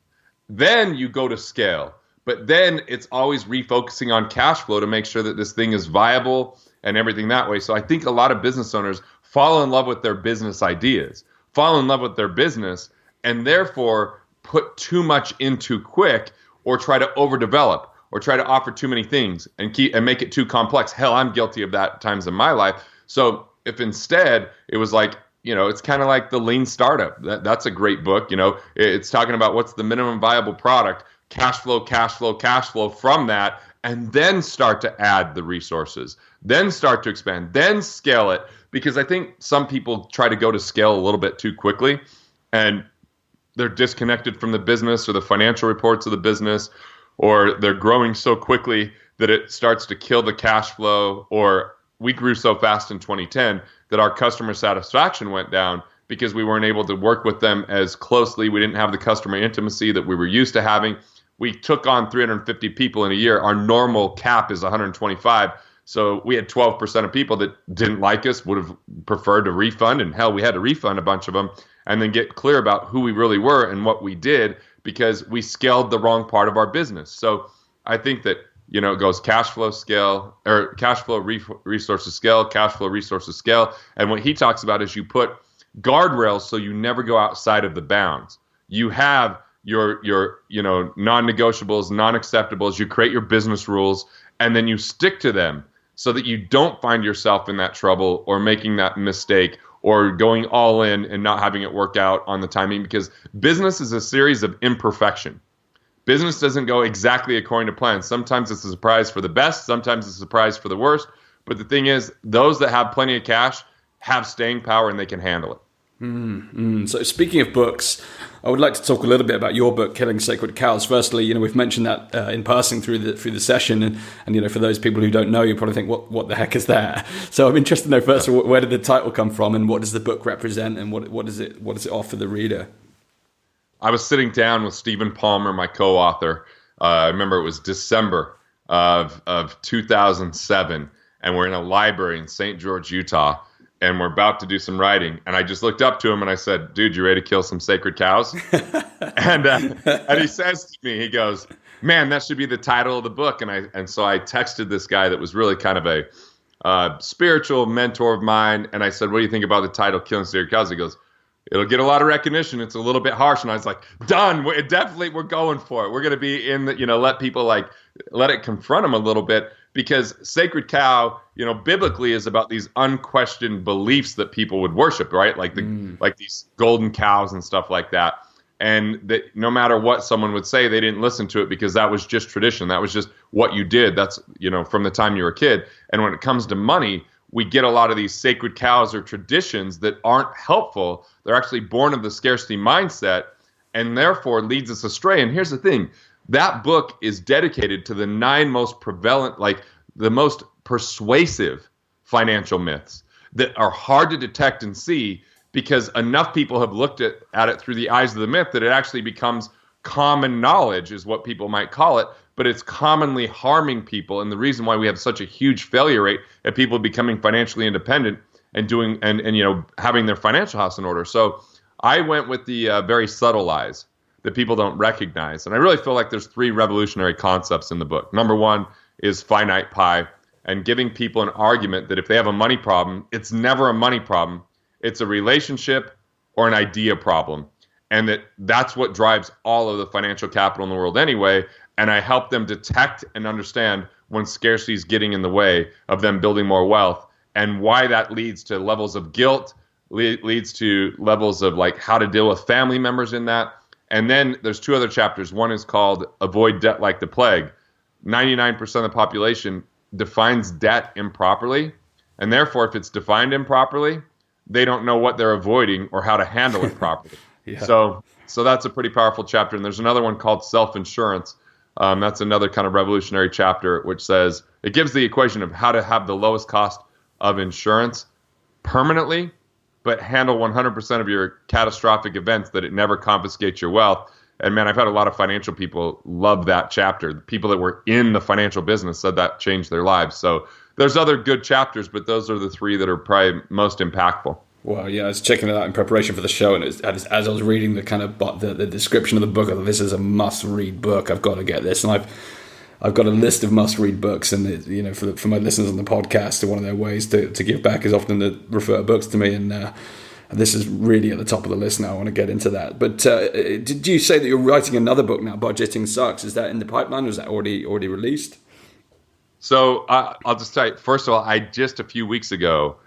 Then you go to scale. But then it's always refocusing on cash flow to make sure that this thing is viable and everything that way. So I think a lot of business owners fall in love with their business ideas, fall in love with their business, and therefore put too much in too quick or try to overdevelop, or try to offer too many things and make it too complex. Hell, I'm guilty of that at times in my life. So if instead it was like, it's kind of like the Lean Startup. That's a great book. It's talking about what's the minimum viable product, cash flow from that, and then start to add the resources, then start to expand, then scale it. Because I think some people try to go to scale a little bit too quickly and they're disconnected from the business or the financial reports of the business, or they're growing so quickly that it starts to kill the cash flow, or we grew so fast in 2010 that our customer satisfaction went down because we weren't able to work with them as closely. We didn't have the customer intimacy that we were used to having. We took on 350 people in a year. Our normal cap is 125. So we had 12% of people that didn't like us, would have preferred to refund. And hell, we had to refund a bunch of them and then get clear about who we really were and what we did, because we scaled the wrong part of our business. So I think that, it goes cash flow scale, or cash flow resources scale, cash flow resources scale. And what he talks about is you put guardrails so you never go outside of the bounds. You have your non-negotiables, non-acceptables, you create your business rules, and then you stick to them so that you don't find yourself in that trouble or making that mistake or going all in and not having it work out on the timing, because business is a series of imperfection. Business doesn't go exactly according to plan. Sometimes it's a surprise for the best, sometimes it's a surprise for the worst. But the thing is, those that have plenty of cash have staying power and they can handle it. So speaking of books, I would like to talk a little bit about your book, Killing Sacred Cows. Firstly, we've mentioned that in passing through the session, and for those people who don't know, you probably think, what the heck is that? So I'm interested to know first, where did the title come from, and what does the book represent, and what does it offer the reader? I was sitting down with Stephen Palmer, my co-author. I remember it was December of 2007, and we're in a library in St. George, Utah. And we're about to do some writing. And I just looked up to him and I said, dude, you ready to kill some sacred cows? and he says to me, he goes, man, that should be the title of the book. And so I texted this guy that was really kind of a spiritual mentor of mine. And I said, what do you think about the title, Killing Sacred Cows? He goes, it'll get a lot of recognition. It's a little bit harsh. And I was like, done. We're going for it. We're going to be in the, let people let it confront them a little bit. because sacred cow, biblically is about these unquestioned beliefs that people would worship, right? Like like these golden cows and stuff like that. And that no matter what someone would say, they didn't listen to it because that was just tradition. That was just what you did. That's, from the time you were a kid. And when it comes to money, we get a lot of these sacred cows or traditions that aren't helpful. They're actually born of the scarcity mindset and therefore leads us astray. And here's the thing. That book is dedicated to the 9 most prevalent, like the most persuasive financial myths that are hard to detect and see, because enough people have looked at it through the eyes of the myth that it actually becomes common knowledge, is what people might call it, but it's commonly harming people. And the reason why we have such a huge failure rate at people becoming financially independent and doing and having their financial house in order. So I went with the very subtle lies that people don't recognize. And I really feel like there's 3 revolutionary concepts in the book. Number 1 is finite pie, and giving people an argument that if they have a money problem, it's never a money problem. It's a relationship or an idea problem. And that's what drives all of the financial capital in the world anyway. And I help them detect and understand when scarcity is getting in the way of them building more wealth, and why that leads to levels of guilt, leads to levels of like how to deal with family members in that. And then there's 2 other chapters. One is called Avoid Debt Like the Plague. 99% of the population defines debt improperly. And therefore, if it's defined improperly, they don't know what they're avoiding or how to handle it properly. Yeah. So that's a pretty powerful chapter. And there's another one called Self-Insurance. That's another kind of revolutionary chapter, which says it gives the equation of how to have the lowest cost of insurance permanently, but handle 100% of your catastrophic events, that it never confiscates your wealth. And man, I've had a lot of financial people love that chapter. The people that were in the financial business said that changed their lives. So there's other good chapters, but those are the 3 that are probably most impactful. Well, yeah, I was checking it out in preparation for the show, and as I was reading the kind of the description of the book, I thought, this is a must-read book. I've got to get this, and I've got a list of must-read books, and for my listeners on the podcast, one of their ways to give back is often to refer books to me, and this is really at the top of the list now. I want to get into that. But did you say that you're writing another book now, Budgeting Sucks? Is that in the pipeline, or is that already released? So I'll just tell you, first of all, I just a few weeks ago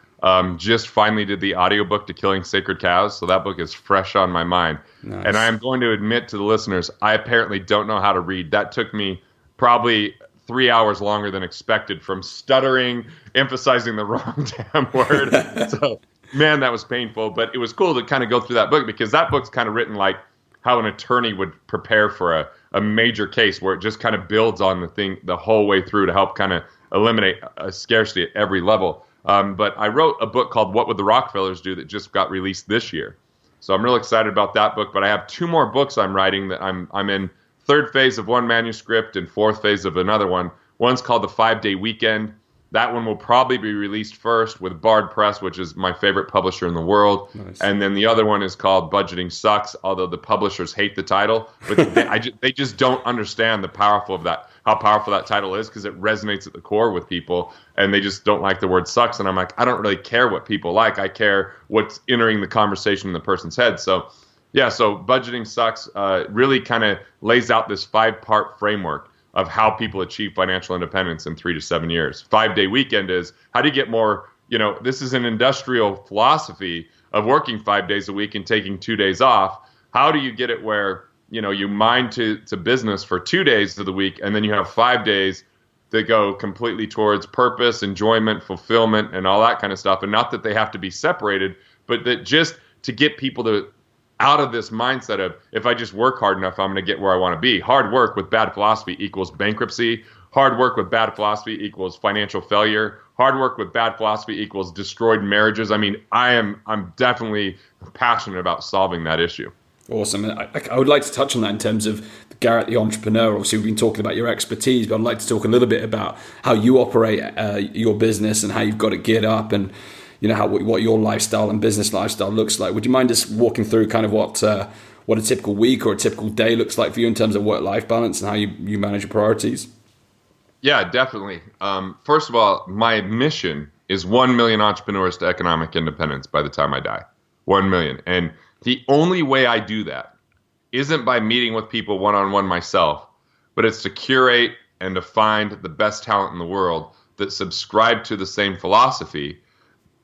just finally did the audiobook to Killing Sacred Cows. So that book is fresh on my mind. Nice. And I am going to admit to the listeners, I apparently don't know how to read. That took me probably 3 hours longer than expected, from stuttering, emphasizing the wrong damn word. So, man, that was painful. But it was cool to kind of go through that book, because that book's kind of written like how an attorney would prepare for a major case, where it just kind of builds on the thing the whole way through to help kind of eliminate a scarcity at every level. But I wrote a book called What Would the Rockefellers Do that just got released this year. So I'm real excited about that book. But I have 2 more books I'm writing that I'm in 3rd phase of one manuscript and 4th phase of another one. One's called The 5-Day Weekend. That one will probably be released first with Bard Press, which is my favorite publisher in the world. Nice. And then the other one is called Budgeting Sucks, although the publishers hate the title. But they just don't understand how powerful that title is, because it resonates at the core with people, and they just don't like the word sucks. And I'm like, I don't really care what people like. I care what's entering the conversation in the person's head. So, yeah, so Budgeting Sucks really kind of lays out this 5-part framework of how people achieve financial independence in 3 to 7 years. 5-Day Weekend is how do you get more, this is an industrial philosophy of working 5 days a week and taking 2 days off. How do you get it where, you mind to business for 2 days of the week, and then you have 5 days that go completely towards purpose, enjoyment, fulfillment, and all that kind of stuff. And not that they have to be separated, but that just to get people out of this mindset of, if I just work hard enough, I'm going to get where I want to be. Hard work with bad philosophy equals bankruptcy. Hard work with bad philosophy equals financial failure. Hard work with bad philosophy equals destroyed marriages. I mean, I'm definitely passionate about solving that issue. Awesome. I would like to touch on that in terms of Garrett, the entrepreneur. Obviously, we've been talking about your expertise, but I'd like to talk a little bit about how you operate your business and how you've got it geared up, and what your lifestyle and business lifestyle looks like. Would you mind just walking through kind of what a typical week or a typical day looks like for you in terms of work-life balance and how you manage your priorities? Yeah, definitely. First of all, my mission is 1 million entrepreneurs to economic independence by the time I die. 1 million. And the only way I do that isn't by meeting with people one-on-one myself, but it's to curate and to find the best talent in the world that subscribe to the same philosophy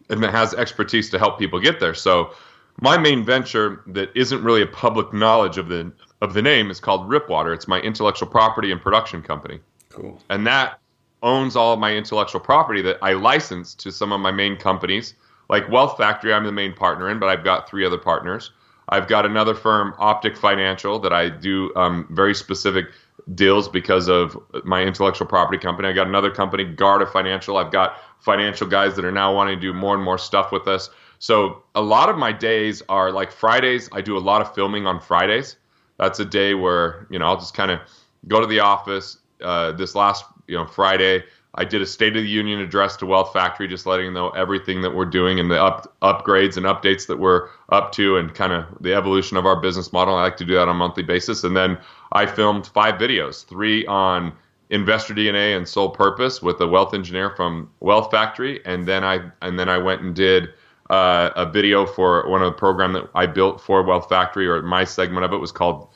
and that has expertise to help people get there. So my main venture that isn't really a public knowledge of the name is called Ripwater. It's my intellectual property and production company. Cool. And that owns all of my intellectual property that I license to some of my main companies. Like Wealth Factory, I'm the main partner in, but I've got 3 other partners. I've got another firm, Optic Financial, that I do very specific deals because of my intellectual property company. I got another company, Garrett Financial. I've got financial guys that are now wanting to do more and more stuff with us. So a lot of my days are like Fridays. I do a lot of filming on Fridays. That's a day where, I'll just kind of go to the office. This last, Friday, I did a State of the Union address to Wealth Factory, just letting them know everything that we're doing and the upgrades and updates that we're up to and kind of the evolution of our business model. I like to do that on a monthly basis. And then I filmed 5 videos, 3 on investor DNA and sole purpose with a wealth engineer from Wealth Factory. And then I went and did a video for one of the program that I built for Wealth Factory, or my segment of it was called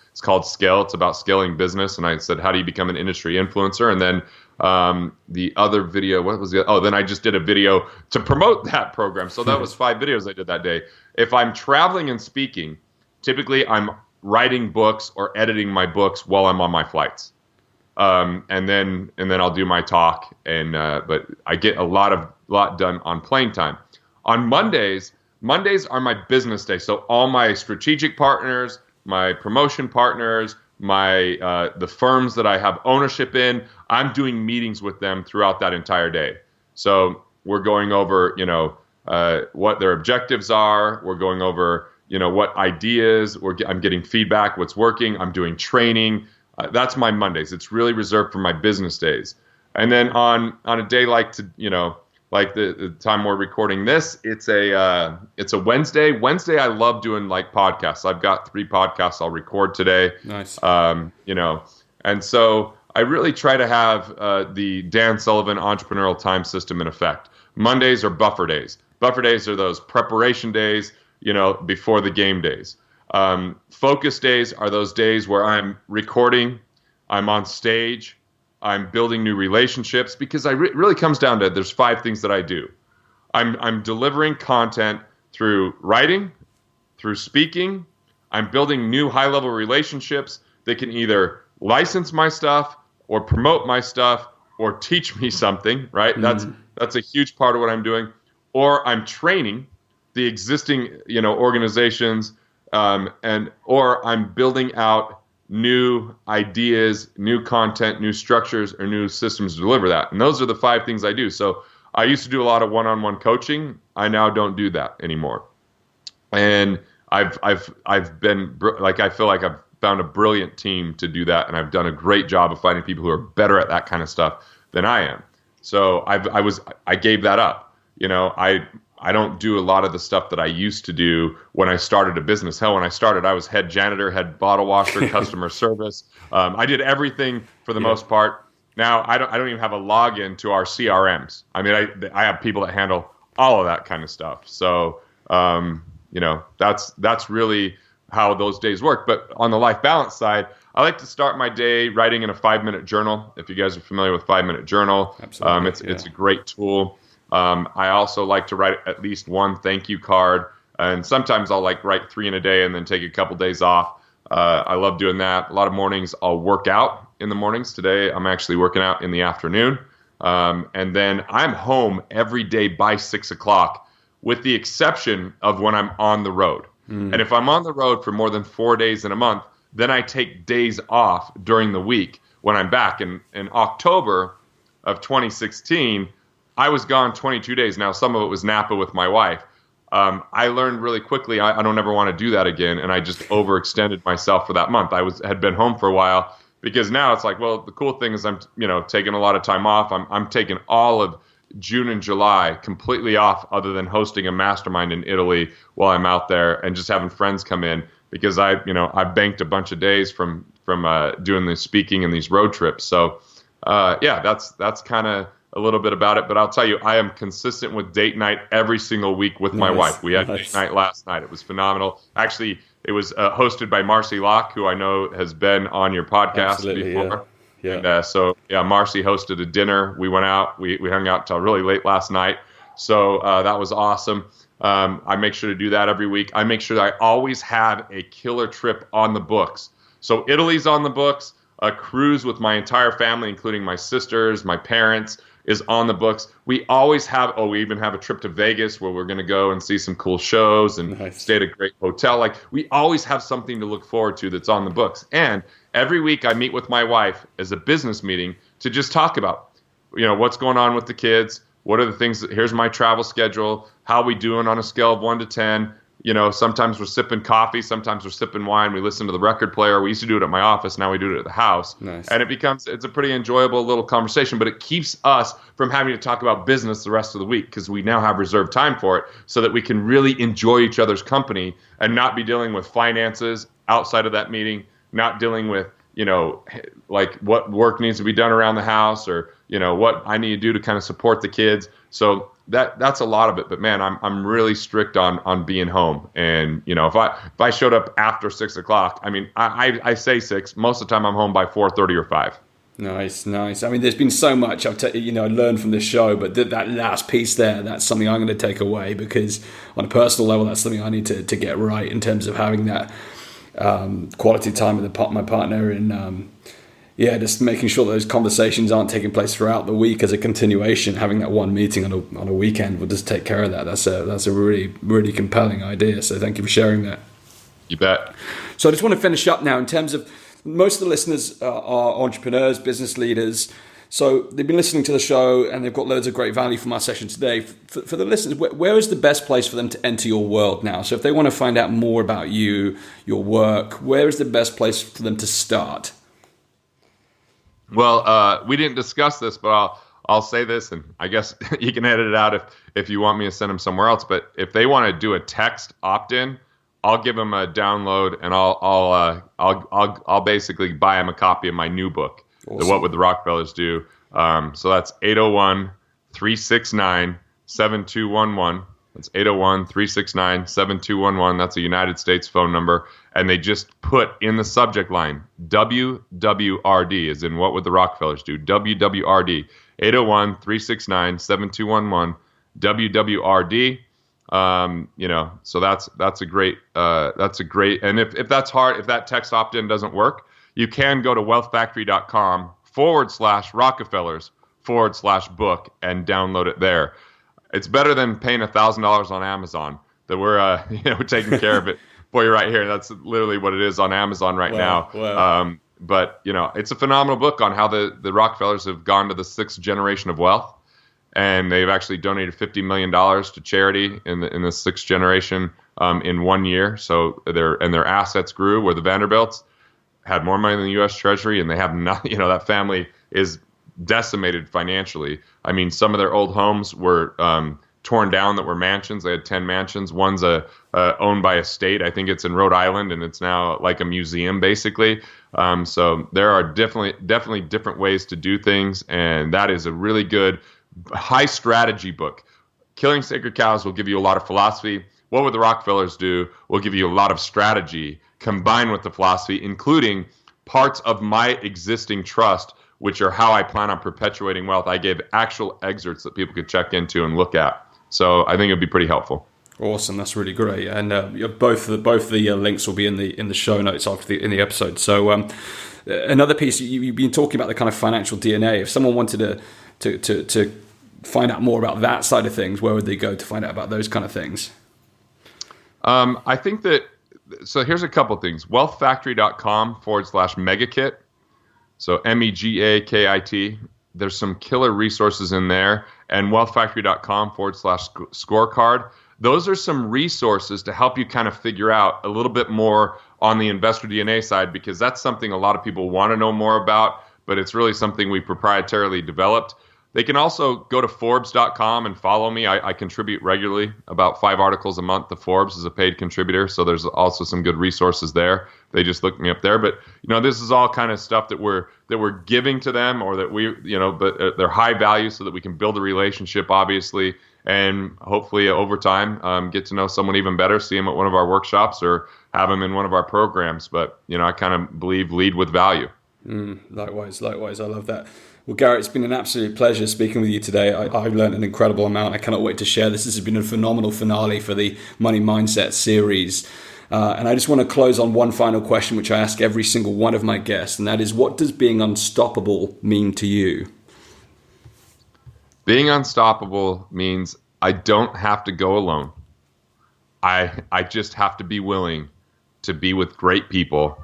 Scale. It's about scaling business. And I said, how do you become an industry influencer? And then the other video, then I just did a video to promote that program. So that was 5 videos I did that day. If I'm traveling and speaking, typically I'm writing books or editing my books while I'm on my flights. And then I'll do my talk, but I get a lot done on plane time. On Mondays are my business day. So all my strategic partners, my promotion partners, the firms that I have ownership in, I'm doing meetings with them throughout that entire day. So we're going over, what their objectives are. We're going over, what ideas. I'm getting feedback, what's working. I'm doing training. That's my Mondays. It's really reserved for my business days. And then on a day like the time we're recording this, it's a Wednesday. Wednesday, I love doing like podcasts. I've got 3 podcasts I'll record today. Nice. And so I really try to have the Dan Sullivan entrepreneurial time system in effect. Mondays are buffer days. Buffer days are those preparation days, before the game days. Focus days are those days where I'm recording, I'm on stage, I'm building new relationships, because it really comes down to there's 5 things that I do. I'm delivering content through writing, through speaking. I'm building new high-level relationships that can either license my stuff or promote my stuff or teach me something, right? Mm-hmm. That's a huge part of what I'm doing. Or I'm training the existing, organizations, or I'm building out new ideas, new content, new structures, or new systems to deliver that. And those are the 5 things I do. So I used to do a lot of one-on-one coaching. I now don't do that anymore. And I've been I feel like I've found a brilliant team to do that, and I've done a great job of finding people who are better at that kind of stuff than I am. So I gave that up. I don't do a lot of the stuff that I used to do when I started a business. Hell, when I started, I was head janitor, head bottle washer, customer service. I did everything for the most part. Now I don't even have a login to our CRMs. I mean, I have people that handle all of that kind of stuff. So that's really how those days work. But on the life balance side, I like to start my day writing in a 5-minute journal. If you guys are familiar with 5-minute journal, absolutely, it's a great tool. I also like to write at least 1 thank you card, and sometimes I'll write 3 in a day and then take a couple days off. I love doing that. A lot of mornings I'll work out in the mornings. Today I'm actually working out in the afternoon, and then I'm home every day by 6 o'clock, with the exception of when I'm on the road. And if I'm on the road for more than 4 days in a month, then I take days off during the week when I'm back. In October of 2016, I was gone 22 days. Now, some of it was Napa with my wife. I learned really quickly I don't ever want to do that again, and I just overextended myself for that month. I had been home for a while, because now it's like, well, the cool thing is I'm taking a lot of time off. I'm taking all of June and July completely off, other than hosting a mastermind in Italy while I'm out there and just having friends come in, because I banked a bunch of days from doing the speaking and these road trips. So that's kind of a little bit about it. But I'll tell you, I am consistent with date night every single week with my wife. We had date night last night. It was phenomenal. Actually, it was hosted by Marcy Locke, who I know has been on your podcast before. Yeah. And so Marcy hosted a dinner. We went out. We hung out till really late last night. So that was awesome. I make sure to do that every week. I make sure that I always have a killer trip on the books. So Italy's on the books. A cruise with my entire family, including my sisters, my parents, is on the books. We always have, we even have a trip to Vegas where we're going to go and see some cool shows and stay at a great hotel. Like, we always have something to look forward to that's on the books. And every week I meet with my wife as a business meeting to just talk about, what's going on with the kids. What are the things here's my travel schedule. How are we doing on a scale of 1 to 10? Sometimes we're sipping coffee, sometimes we're sipping wine. We listen to the record player. We used to do it at my office. Now we do it at the house. Nice. And it's a pretty enjoyable little conversation, but it keeps us from having to talk about business the rest of the week because we now have reserved time for it so that we can really enjoy each other's company and not be dealing with finances outside of that meeting, not dealing with, like what work needs to be done around the house or, what I need to do to kind of support the kids. So that's a lot of it, but man, I'm really strict on being home. And if I showed up after 6 o'clock, I mean, I say 6. Most of the time, I'm home by 4:30 or 5. Nice. I mean, there's been so much I've learned from this show, but that last piece there, that's something I'm going to take away because on a personal level, that's something I need to get right in terms of having that quality time with my partner and. Just making sure those conversations aren't taking place throughout the week as a continuation. Having that one meeting on a weekend will just take care of that. That's a really, really compelling idea. So thank you for sharing that. You bet. So I just want to finish up now in terms of most of the listeners are entrepreneurs, business leaders. So they've been listening to the show and they've got loads of great value from our session today. For the listeners, where is the best place for them to enter your world now? So if they want to find out more about you, your work, where is the best place for them to start? Well, we didn't discuss this, but I'll say this, and I guess you can edit it out if you want me to send them somewhere else. But if they want to do a text opt-in, I'll give them a download, and I'll basically buy them a copy of my new book, awesome. The What Would the Rockefellers Do? So that's 801-369-7211. That's 801-369-7211. That's a United States phone number. And they just put in the subject line, WWRD, as in What Would the Rockefellers Do? WWRD, 801-369-7211, WWRD. So that's a great, and if that's hard, if that text opt-in doesn't work, you can go to wealthfactory.com/Rockefellers/book and download it there. It's better than paying $1,000 on Amazon that we're taking care of it for you right here. That's literally what it is on Amazon right now. Wow. But it's a phenomenal book on how the Rockefellers have gone to the 6th generation of wealth, and they've actually donated $50 million to charity in the 6th generation in 1 year. So their assets grew, where the Vanderbilts had more money than the U.S. Treasury, and they have not. That family is decimated financially. I mean, some of their old homes were torn down that were mansions. They had 10 mansions. One's owned by a state. I think it's in Rhode Island, and it's now like a museum, basically. So there are definitely different ways to do things, and that is a really good, high strategy book. Killing Sacred Cows will give you a lot of philosophy. What Would the Rockefellers Do? Will give you a lot of strategy combined with the philosophy, including parts of my existing trust, which are how I plan on perpetuating wealth. I gave actual excerpts that people could check into and look at. So I think it'd be pretty helpful. Awesome, that's really great. And both the links will be in the show notes in the episode. So another piece, you've been talking about the kind of financial DNA. If someone wanted to find out more about that side of things, where would they go to find out about those kind of things? I think that, so here's a couple things. Wealthfactory.com/megakit. So MEGAKIT. There's some killer resources in there. And wealthfactory.com/scorecard. Those are some resources to help you kind of figure out a little bit more on the investor DNA side, because that's something a lot of people want to know more about, but it's really something we proprietarily developed. They can also go to Forbes.com and follow me. I contribute regularly, about 5 articles a month to Forbes as a paid contributor. So there's also some good resources there. They just look me up there. But this is all kind of stuff that we're giving to them, or that but they're high value, so that we can build a relationship, obviously, and hopefully over time get to know someone even better, see them at one of our workshops or have them in one of our programs. But I kind of believe lead with value. Likewise. I love that. Well, Garrett, it's been an absolute pleasure speaking with you today. I've learned an incredible amount. I cannot wait to share this. This has been a phenomenal finale for the Money Mindset series. And I just want to close on one final question, which I ask every single one of my guests, and that is, what does being unstoppable mean to you? Being unstoppable means I don't have to go alone. I just have to be willing to be with great people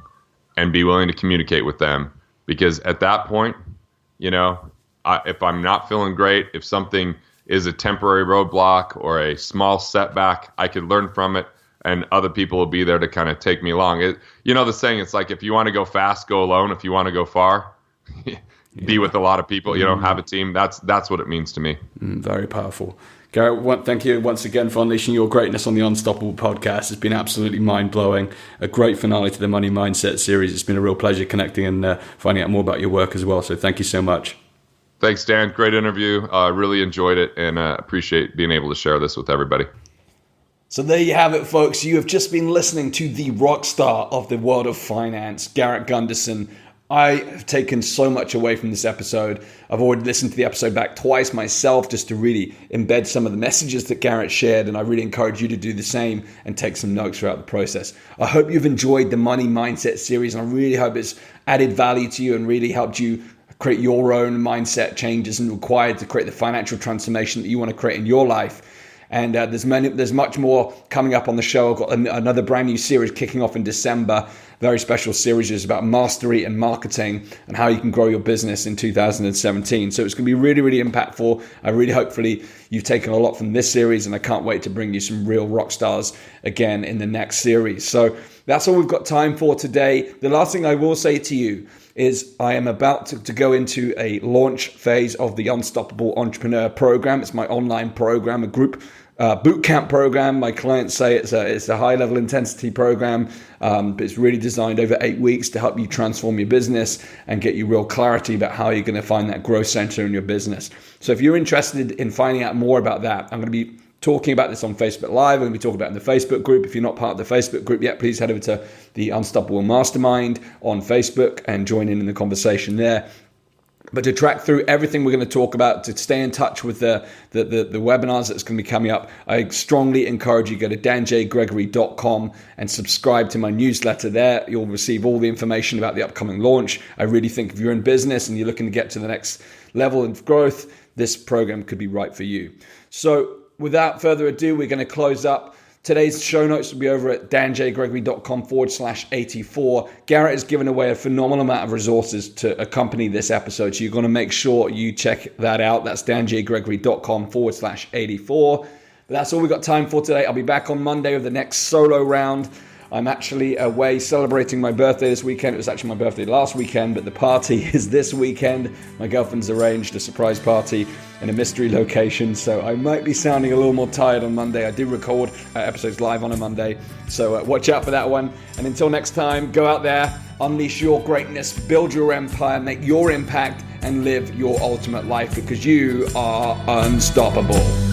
and be willing to communicate with them. Because at that point, if I'm not feeling great, if something is a temporary roadblock or a small setback, I could learn from it, and other people will be there to kind of take me along. The saying, it's like, if you want to go fast, go alone. If you want to go far, be with a lot of people, have a team. That's what it means to me. Very powerful. Garrett, thank you once again for unleashing your greatness on the Unstoppable podcast. It's been absolutely mind-blowing. A great finale to the Money Mindset series. It's been a real pleasure connecting and finding out more about your work as well. So thank you so much. Thanks, Dan. Great interview. Really enjoyed it, and appreciate being able to share this with everybody. So there you have it, folks. You have just been listening to the rock star of the world of finance, Garrett Gunderson. I have taken so much away from this episode. I've already listened to the episode back twice myself just to really embed some of the messages that Garrett shared, and I really encourage you to do the same and take some notes throughout the process. I hope you've enjoyed the Money Mindset series, and I really hope it's added value to you and really helped you create your own mindset changes and required to create the financial transformation that you want to create in your life. And there's much more coming up on the show. I've got another brand new series kicking off in December. Very special series is about mastery and marketing and how you can grow your business in 2017. So it's going to be really, really impactful. Hopefully you've taken a lot from this series, and I can't wait to bring you some real rock stars again in the next series. So that's all we've got time for today. The last thing I will say to you is I am about to go into a launch phase of the Unstoppable Entrepreneur Program. It's my online program, a group boot camp program. My clients say it's a high level intensity program, but it's really designed over 8 weeks to help you transform your business and get you real clarity about how you're going to find that growth center in your business. So if you're interested in finding out more about that, I'm going to be talking about this on Facebook Live. I'm going to be talking about it in the Facebook group. If you're not part of the Facebook group yet, please head over to the Unstoppable Mastermind on Facebook and join in the conversation there. But to track through everything we're going to talk about, to stay in touch with the webinars that's going to be coming up, I strongly encourage you to go to danjgregory.com and subscribe to my newsletter there. You'll receive all the information about the upcoming launch. I really think if you're in business and you're looking to get to the next level of growth, this program could be right for you. So without further ado, we're going to close up. Today's show notes will be over at danjgregory.com/84. Garrett has given away a phenomenal amount of resources to accompany this episode, so you're going to make sure you check that out. That's danjgregory.com/84. But that's all we've got time for today. I'll be back on Monday with the next solo round. I'm actually away celebrating my birthday this weekend. It was actually my birthday last weekend, but the party is this weekend. My girlfriend's arranged a surprise party in a mystery location, so I might be sounding a little more tired on Monday. I do record episodes live on a Monday, so watch out for that one. And until next time, go out there, unleash your greatness, build your empire, make your impact, and live your ultimate life, because you are unstoppable.